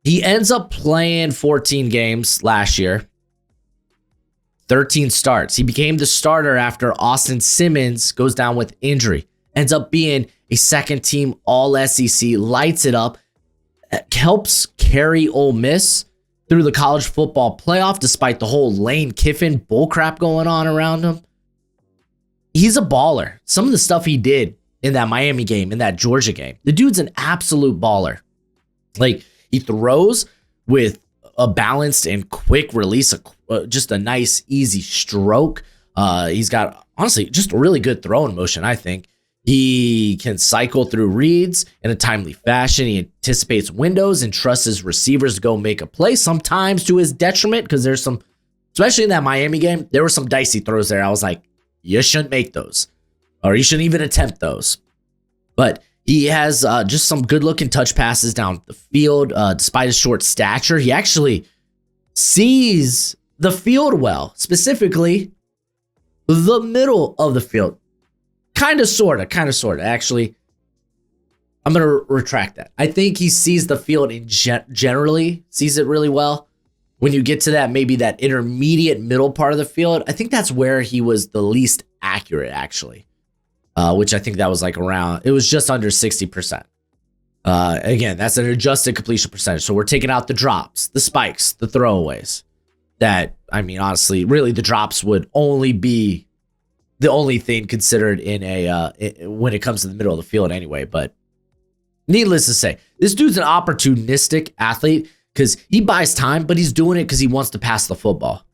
He ends up playing 14 games last year. 13 starts. He became the starter after Austin Simmons goes down with injury. Ends up being a 2nd-team All-SEC. Lights it up. Helps carry Ole Miss through the college football playoff despite the whole Lane Kiffin bullcrap going on around him. He's a baller. Some of the stuff he did in that Miami game, in that Georgia game. The dude's an absolute baller. Like, he throws with a balanced and quick release, just a nice, easy stroke. He's got, honestly, just a really good throwing motion, I think. He can cycle through reads in a timely fashion. He anticipates windows and trusts his receivers to go make a play, sometimes to his detriment, because there's some, especially in that Miami game, there were some dicey throws there. I was like, you shouldn't make those, or you shouldn't even attempt those. But he has just some good-looking touch passes down the field. Despite his short stature, he actually sees the field well, specifically the middle of the field. Kind of, sort of. Actually, I'm going to retract that. I think he sees the field in generally, sees it really well. When you get to that, maybe that intermediate middle part of the field, I think that's where he was the least accurate, actually. Which I think that was like around, it was just under 60%. Again, that's an adjusted completion percentage. So we're taking out the drops, the spikes, the throwaways. That, I mean, honestly, really the drops would only be the only thing considered in when it comes to the middle of the field anyway. But needless to say, this dude's an opportunistic athlete because he buys time, but he's doing it because he wants to pass the football.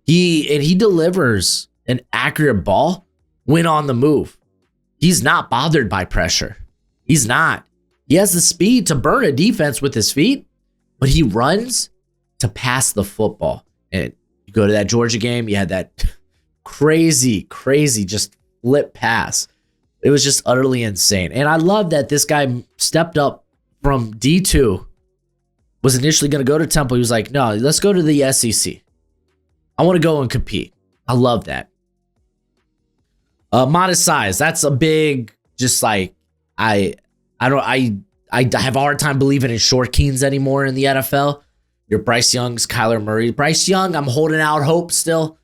He delivers an accurate ball when on the move. He's not bothered by pressure. He's not. He has the speed to burn a defense with his feet, but he runs to pass the football. And You go to that Georgia game, you had that crazy just flip pass. It was just utterly insane. And I love that this guy stepped up from D2, was initially going to go to Temple. He was like, no, let's go to the SEC. I want to go and compete. I love that. Modest size. That's a big, just like, I have a hard time believing in short keens anymore in the NFL. Your Bryce Young's, Kyler Murray. Bryce Young, I'm holding out hope still.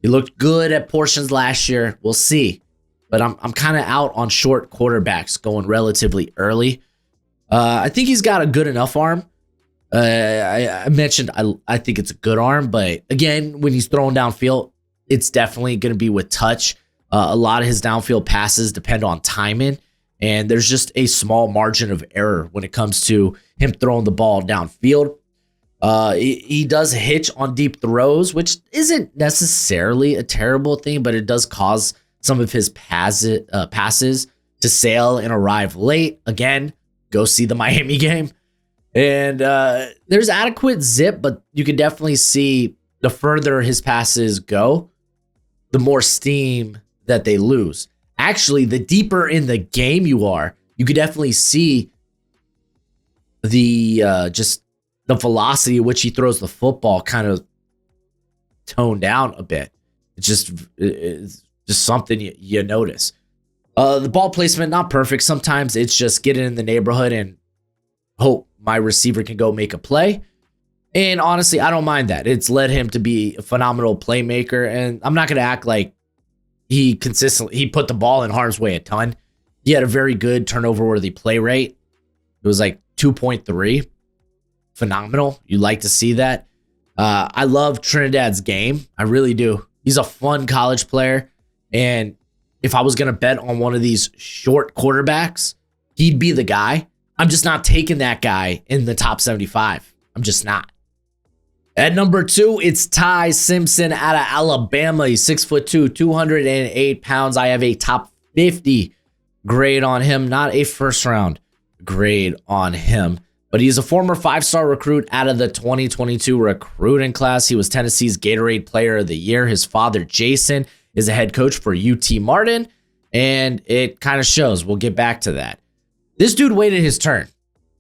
He looked good at portions last year. We'll see. But I'm kind of out on short quarterbacks going relatively early. I think he's got a good enough arm. I mentioned I think it's a good arm, but again, when he's throwing downfield, it's definitely going to be with touch. A lot of his downfield passes depend on timing, and there's just a small margin of error when it comes to him throwing the ball downfield. He does hitch on deep throws, which isn't necessarily a terrible thing, but it does cause some of his passes to sail and arrive late. Again, go see the Miami game. And there's adequate zip, but you can definitely see the further his passes go, the more steam that they lose. Actually, the deeper in the game you are, you could definitely see the just the velocity at which he throws the football kind of tone down a bit. It's just something you notice. The ball placement, not perfect. Sometimes it's just get it in the neighborhood and hope my receiver can go make a play. And honestly, I don't mind that. It's led him to be a phenomenal playmaker. And I'm not going to act like he put the ball in harm's way a ton. He had a very good turnover-worthy play rate. It was like 2.3. Phenomenal. You like to see that. I love Trinidad's game. I really do. He's a fun college player. And if I was going to bet on one of these short quarterbacks, he'd be the guy. I'm just not taking that guy in the top 75. I'm just not. At number 2, it's Ty Simpson out of Alabama. He's 6'2", 208 pounds. I have a top 50 grade on him, not a first round grade on him. But he's a former 5-star recruit out of the 2022 recruiting class. He was Tennessee's Gatorade Player of the Year. His father, Jason, is a head coach for UT Martin, and it kind of shows. We'll get back to that. This dude waited his turn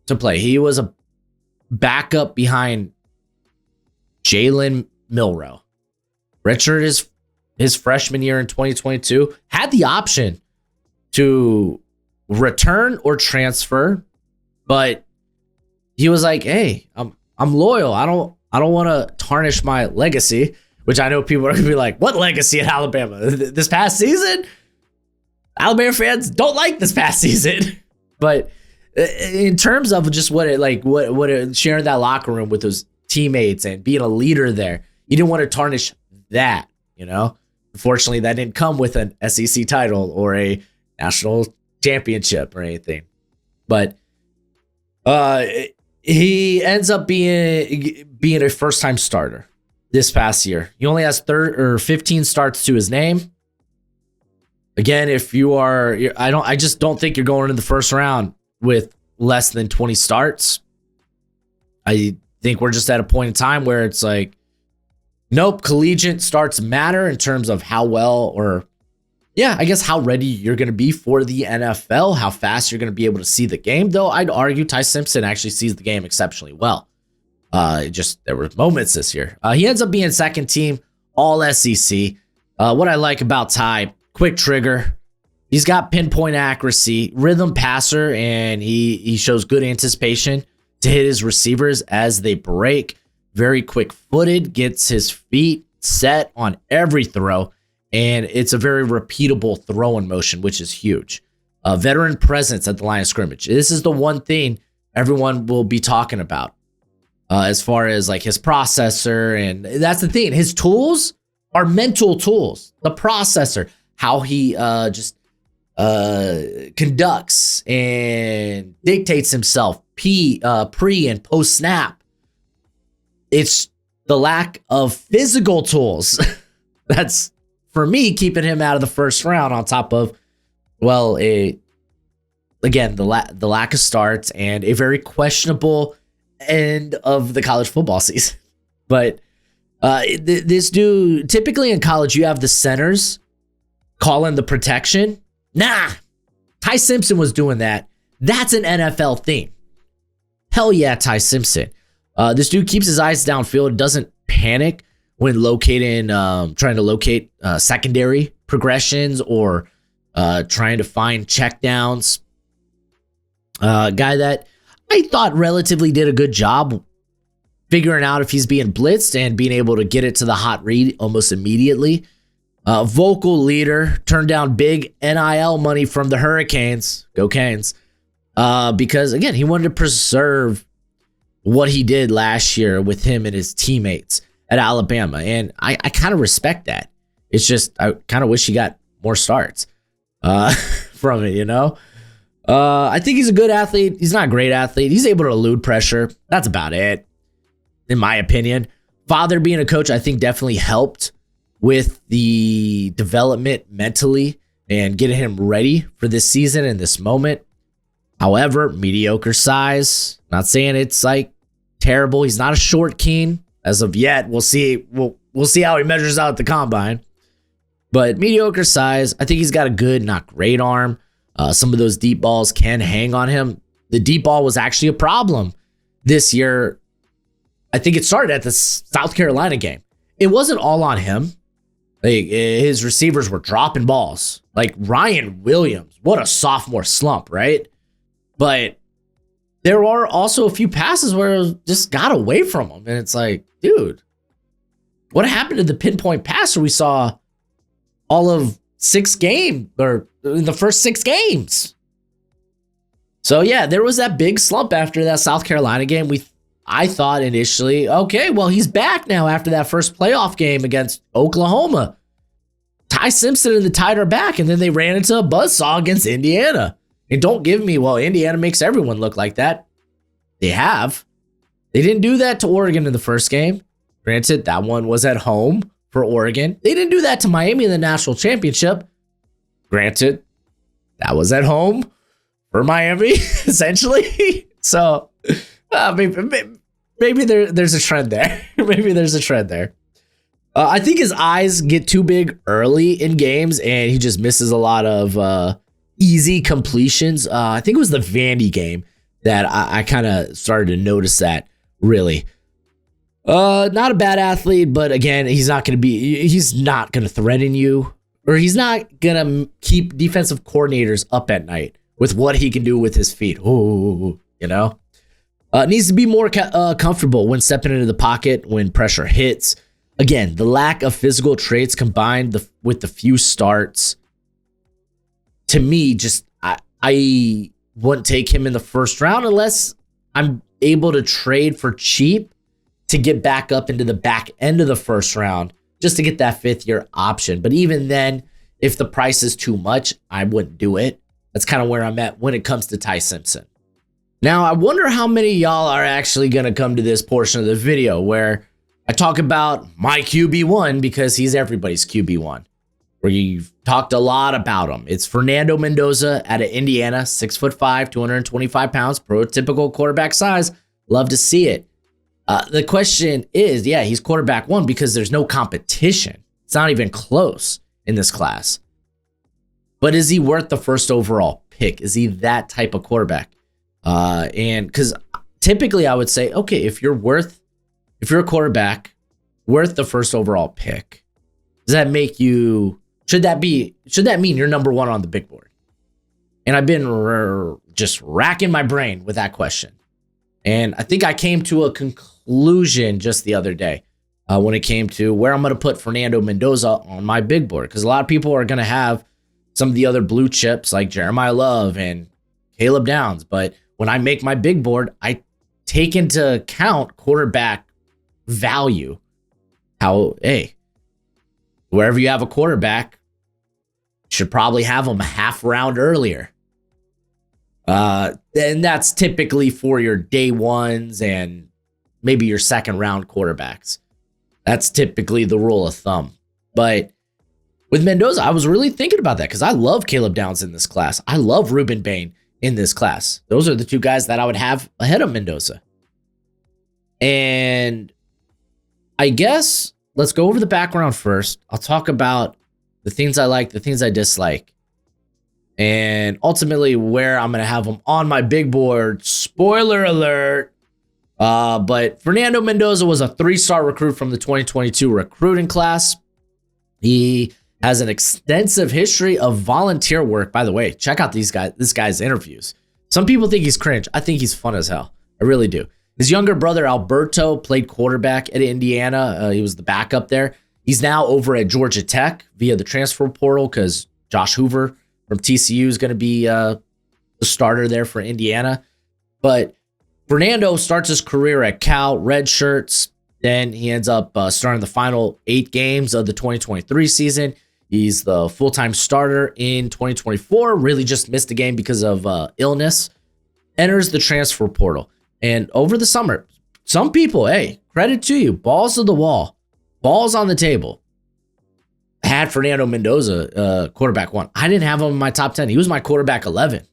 to play. He was a backup behind Jalen Milroe. Redshirted his freshman year in 2022. Had the option to return or transfer, but he was like, "Hey, I'm loyal. I don't want to tarnish my legacy." Which I know people are gonna be like, "What legacy at Alabama? This past season?" Alabama fans don't like this past season. But in terms of just what sharing that locker room with those teammates and being a leader there, you didn't want to tarnish that, you know? Unfortunately, that didn't come with an SEC title or a national championship or anything. But he ends up being a first-time starter this past year. He only has 15 starts to his name. Again, if you are, I just don't think you're going in the first round with less than 20 starts. I think we're just at a point in time where it's like, nope, collegiate starts matter in terms of how well I guess how ready you're going to be for the NFL, how fast you're going to be able to see the game. Though I'd argue Ty Simpson actually sees the game exceptionally well. There were moments this year. He ends up being second team all SEC. What I like about Ty, quick trigger. He's got pinpoint accuracy, rhythm passer, and he shows good anticipation to hit his receivers as they break. Very quick footed, gets his feet set on every throw, and it's a very repeatable throwing motion, which is huge. Veteran presence at the line of scrimmage. This is the one thing everyone will be talking about as far as like his processor, and that's the thing. His tools are mental tools. The processor, how he conducts and dictates himself pre and post snap. It's the lack of physical tools that's, for me, keeping him out of the first round, on top of, the lack of starts and a very questionable end of the college football season. But This dude, typically in college, you have the centers calling the protection. Nah, Ty Simpson was doing that. That's an NFL thing. Hell yeah, Ty Simpson. This dude keeps his eyes downfield, doesn't panic when trying to locate secondary progressions or trying to find checkdowns. Guy that I thought relatively did a good job figuring out if he's being blitzed and being able to get it to the hot read almost immediately. Vocal leader, turned down big NIL money from the Hurricanes. Go Canes. Because, again, he wanted to preserve what he did last year with him and his teammates at Alabama. And I kind of respect that. It's just I kind of wish he got more starts from it, you know? I think he's a good athlete. He's not a great athlete. He's able to elude pressure. That's about it, in my opinion. Father being a coach, I think definitely helped with the development mentally and getting him ready for this season and this moment. However, mediocre size. Not saying it's like terrible. He's not a short king as of yet. We'll see. We'll see how he measures out at the combine. But mediocre size. I think he's got a good, not great arm. Some of those deep balls can hang on him. The deep ball was actually a problem this year. I think it started at the South Carolina game. It wasn't all on him. Like, his receivers were dropping balls. Like Ryan Williams, what a sophomore slump, right? But there are also a few passes where it just got away from him. And it's like, dude, what happened to the pinpoint passer we saw all of 6 games or in the first 6 games? So yeah, there was that big slump after that South Carolina game. I thought initially, okay, well, he's back now after that first playoff game against Oklahoma. Ty Simpson and the Tide are back, and then they ran into a buzzsaw against Indiana. And don't give me, well, Indiana makes everyone look like that. They have. They didn't do that to Oregon in the first game. Granted, that one was at home for Oregon. They didn't do that to Miami in the national championship. Granted, that was at home for Miami, essentially. So maybe there's a trend there. Maybe there's a trend there. I think his eyes get too big early in games, and he just misses a lot of easy completions. I think it was the Vandy game that I kind of started to notice that, really. Not a bad athlete, but again, he's not going to threaten you, or he's not going to keep defensive coordinators up at night with what he can do with his feet. Ooh, you know? Needs to be more comfortable when stepping into the pocket when pressure hits. Again, the lack of physical traits combined with the few starts, to me, just I wouldn't take him in the first round unless I'm able to trade for cheap to get back up into the back end of the first round just to get that 5th-year option. But even then, if the price is too much, I wouldn't do it. That's kind of where I'm at when it comes to Ty Simpson. Now, I wonder how many of y'all are actually going to come to this portion of the video where I talk about my QB1 because he's everybody's QB1. Where you've talked a lot about him. It's Fernando Mendoza out of Indiana, 6'5", 225 pounds, prototypical quarterback size. Love to see it. The question is, yeah, he's quarterback 1 because there's no competition. It's not even close in this class. But is he worth the first overall pick? Is he that type of quarterback? And because typically I would say, okay, if you're a quarterback worth the first overall pick, does that make you, should that mean you're number 1 on the big board? And I've been just racking my brain with that question. And I think I came to a conclusion just the other day when it came to where I'm going to put Fernando Mendoza on my big board. Because a lot of people are going to have some of the other blue chips like Jeremiah Love and Caleb Downs. But when I make my big board, I take into account quarterback value. Wherever you have a quarterback, you should probably have them a half round earlier. And that's typically for your day ones and maybe your second round quarterbacks. That's typically the rule of thumb. But with Mendoza, I was really thinking about that because I love Caleb Downs in this class. I love Ruben Bain in this class. Those are the 2 guys that I would have ahead of Mendoza. And I guess let's go over the background first. I'll talk about the things I like, the things I dislike, and ultimately where I'm going to have him on my big board. Spoiler alert. But Fernando Mendoza was a 3-star recruit from the 2022 recruiting class. He has an extensive history of volunteer work. By the way, check out this guy's interviews. Some people think he's cringe. I think he's fun as hell. I really do. His younger brother, Alberto, played quarterback at Indiana. He was the backup there. He's now over at Georgia Tech via the transfer portal because Josh Hoover from TCU is going to be the starter there for Indiana. But Fernando starts his career at Cal, red shirts. Then he ends up starting the final 8 games of the 2023 season. He's the full-time starter in 2024. Really just missed a game because of illness. Enters the transfer portal. And over the summer, some people, hey, credit to you, balls to the wall, balls on the table, had Fernando Mendoza quarterback 1. I didn't have him in my top 10. He was my quarterback 11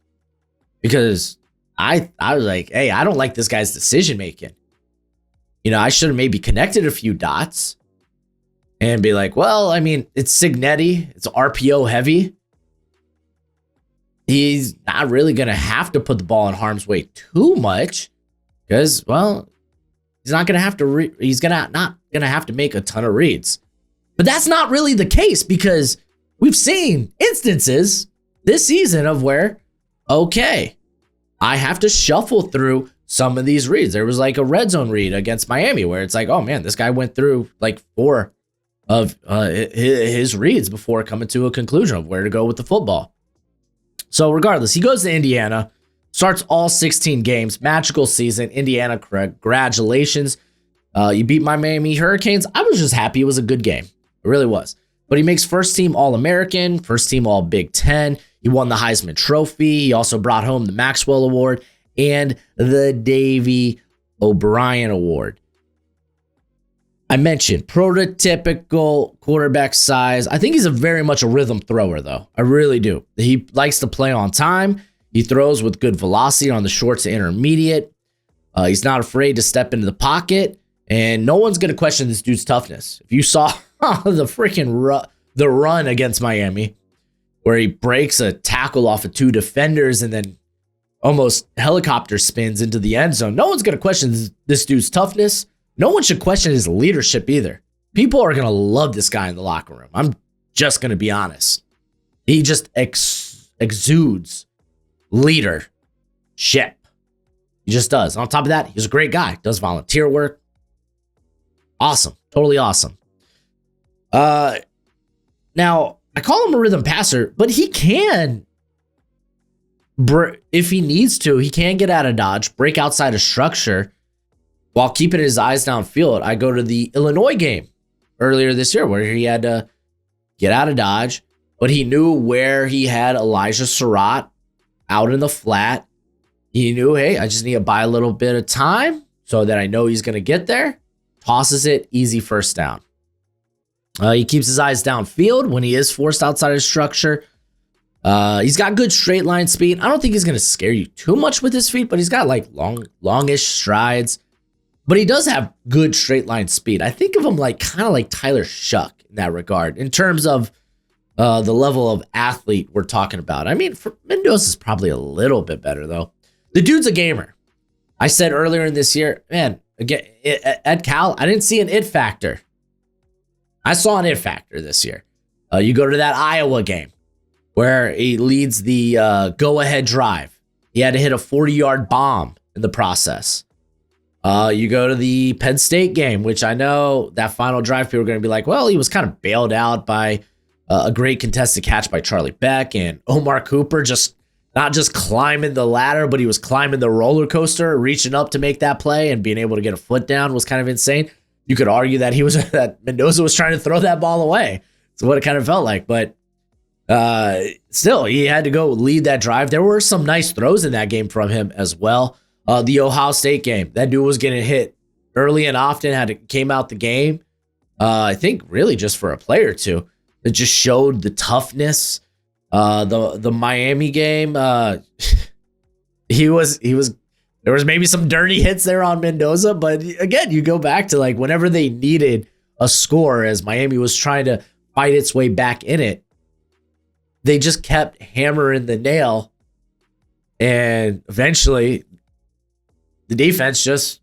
because I was like, hey, I don't like this guy's decision making. You know, I should have maybe connected a few dots and be like, well, I mean, it's Signetti, it's RPO heavy. He's not really going to have to put the ball in harm's way too much because, well, he's not going to have to. He's not going to have to make a ton of reads. But that's not really the case because we've seen instances this season of where, okay, I have to shuffle through some of these reads. There was like a red zone read against Miami where it's like, oh man, this guy went through like 4 of his reads before coming to a conclusion of where to go with the football. So regardless, he goes to Indiana, starts all 16 games, magical season. Indiana, congratulations. You beat my Miami Hurricanes. I was just happy it was a good game. It really was. But he makes first team All-American, first team All Big Ten. He won the Heisman Trophy. He also brought home the Maxwell Award and the Davey O'Brien Award. I mentioned prototypical quarterback size. I think he's very much a rhythm thrower, though. I really do. He likes to play on time. He throws with good velocity on the short to intermediate. He's not afraid to step into the pocket, and no one's going to question this dude's toughness. If you saw the freaking the run against Miami, where he breaks a tackle off of 2 defenders and then almost helicopter spins into the end zone, no one's going to question this dude's toughness. No one should question his leadership either. People are going to love this guy in the locker room. I'm just going to be honest. He just exudes leadership. He just does. And on top of that, he's a great guy. Does volunteer work. Awesome. Totally awesome. Now, I call him a rhythm passer, but he can, if he needs to, he can get out of dodge, break outside of structure while keeping his eyes downfield. I go to the Illinois game earlier this year where he had to get out of dodge, but he knew where he had Elijah Surratt out in the flat. He knew, hey, I just need to buy a little bit of time so that I know he's going to get there. Tosses it, easy first down. He keeps his eyes downfield when he is forced outside of structure. He's got good straight line speed. I don't think he's going to scare you too much with his feet, but he's got like longish strides. But he does have good straight line speed. I think of him like kind of like Tyler Shuck in that regard, in terms of the level of athlete we're talking about. I mean, Mendoza is probably a little bit better though. The dude's a gamer. I said earlier in this year, man, again at Cal, I didn't see an it factor. I saw an it factor this year. You go to that Iowa game where he leads the go-ahead drive. He had to hit a 40-yard bomb in the process. You go to the Penn State game, which I know that final drive, people are going to be like, well, he was kind of bailed out by a great contested catch by Charlie Beck, and Omar Cooper not just climbing the ladder, but he was climbing the roller coaster, reaching up to make that play and being able to get a foot down was kind of insane. You could argue that that Mendoza was trying to throw that ball away. That's what it kind of felt like. But still, he had to go lead that drive. There were some nice throws in that game from him as well. The Ohio State game, that dude was getting hit early and often, came out the game. I think really just for a play or two. It just showed the toughness. The Miami game, he was There was maybe some dirty hits there on Mendoza, but again, you go back to like whenever they needed a score as Miami was trying to fight its way back in it, they just kept hammering the nail, and eventually the defense just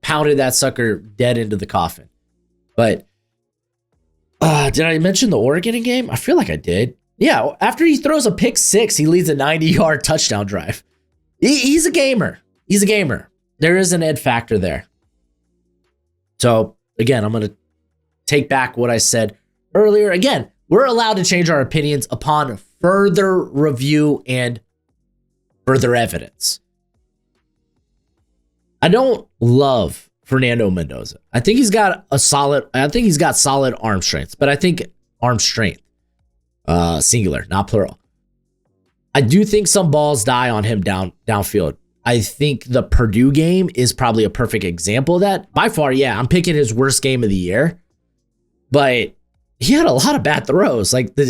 pounded that sucker dead into the coffin. But did I mention the Oregon game? I feel like I did. Yeah, after he throws a pick six, he leads a 90-yard touchdown drive. He's a gamer. He's a gamer. There is an ed factor there. So, again, I'm going to take back what I said earlier. Again, we're allowed to change our opinions upon further review and further evidence. I don't love Fernando Mendoza. I think he's got solid arm strength, but I think arm strength, singular, not plural. I do think some balls die on him downfield. I think the Purdue game is probably a perfect example of that. By far, yeah, I'm picking his worst game of the year, but he had a lot of bad throws. Like the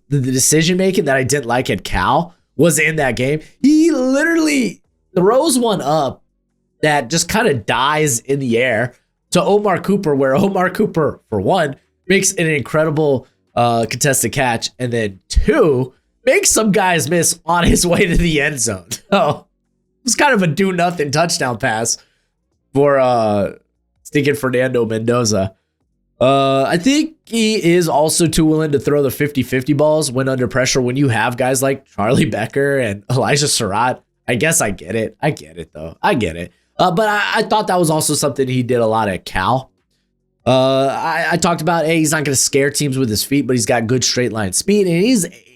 decision making that I didn't like at Cal was in that game. He literally throws one up that just kind of dies in the air to Omar Cooper, where Omar Cooper, for one, makes an incredible contested catch, and then two, makes some guys miss on his way to the end zone. So it was kind of a do-nothing touchdown pass for stinking Fernando Mendoza. I think he is also too willing to throw the 50-50 balls when under pressure when you have guys like Charlie Becker and Elijah Surratt. I guess I get it. I get it, though. I get it. But I thought that was also something he did a lot at Cal. I talked about, hey, he's not going to scare teams with his feet, but he's got good straight line speed, and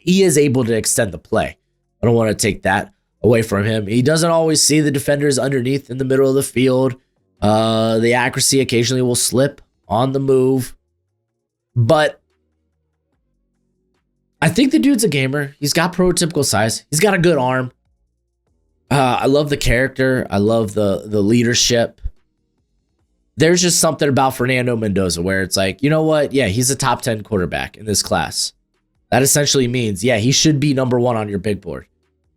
he is able to extend the play. I don't want to take that away from him. He doesn't always see the defenders underneath in the middle of the field. The accuracy occasionally will slip on the move. But I think the dude's a gamer. He's got prototypical size. He's got a good arm. I love the character. I love the leadership. There's just something about Fernando Mendoza where it's like, you know what? Yeah, he's a top 10 quarterback in this class. That essentially means, yeah, he should be number one on your big board.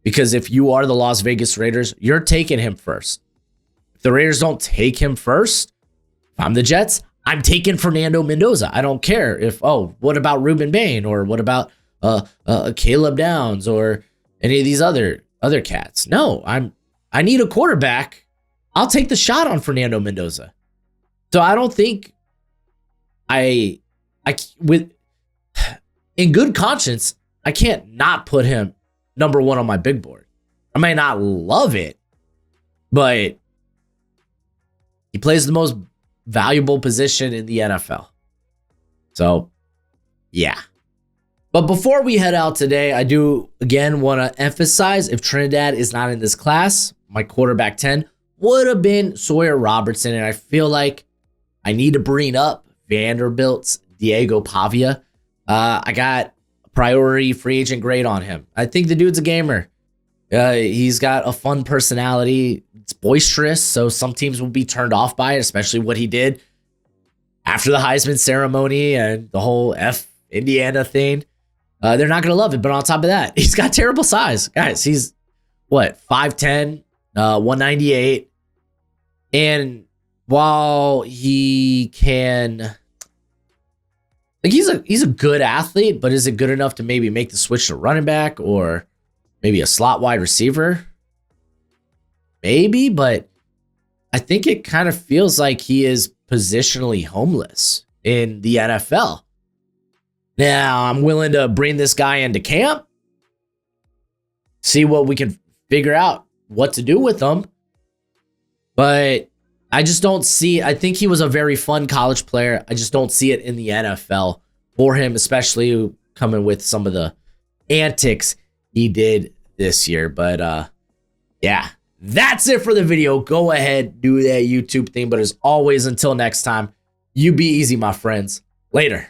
Because if you are the Las Vegas Raiders, you're taking him first. If the Raiders don't take him first, if I'm the Jets, I'm taking Fernando Mendoza. I don't care if, what about Ruben Bain, or what about Caleb Downs, or any of these other cats. No, I need a quarterback. I'll take the shot on Fernando Mendoza. So I don't think in good conscience, I can't not put him number one on my big board. I may not love it, but he plays the most valuable position in the NFL. So, yeah. But before we head out today, I do, again, want to emphasize, if Trinidad is not in this class, my quarterback 10 would have been Sawyer Robertson, and I feel like I need to bring up Vanderbilt's Diego Pavia. I got a priority free agent grade on him. I think the dude's a gamer. He's got a fun personality. It's boisterous, so some teams will be turned off by it, especially what he did after the Heisman ceremony and the whole F Indiana thing. They're not going to love it, but on top of that, he's got terrible size. Guys, he's, 5'10", 198. And while he can, like, he's a good athlete, but is it good enough to maybe make the switch to running back or maybe a slot wide receiver? Maybe, but I think it kind of feels like he is positionally homeless in the NFL. Now, I'm willing to bring this guy into camp, see what we can figure out what to do with him. But I just don't see, I think he was a very fun college player. I just don't see it in the NFL for him, especially coming with some of the antics he did this year. But yeah, that's it for the video. Go ahead, do that YouTube thing. But as always, until next time, you be easy, my friends. Later.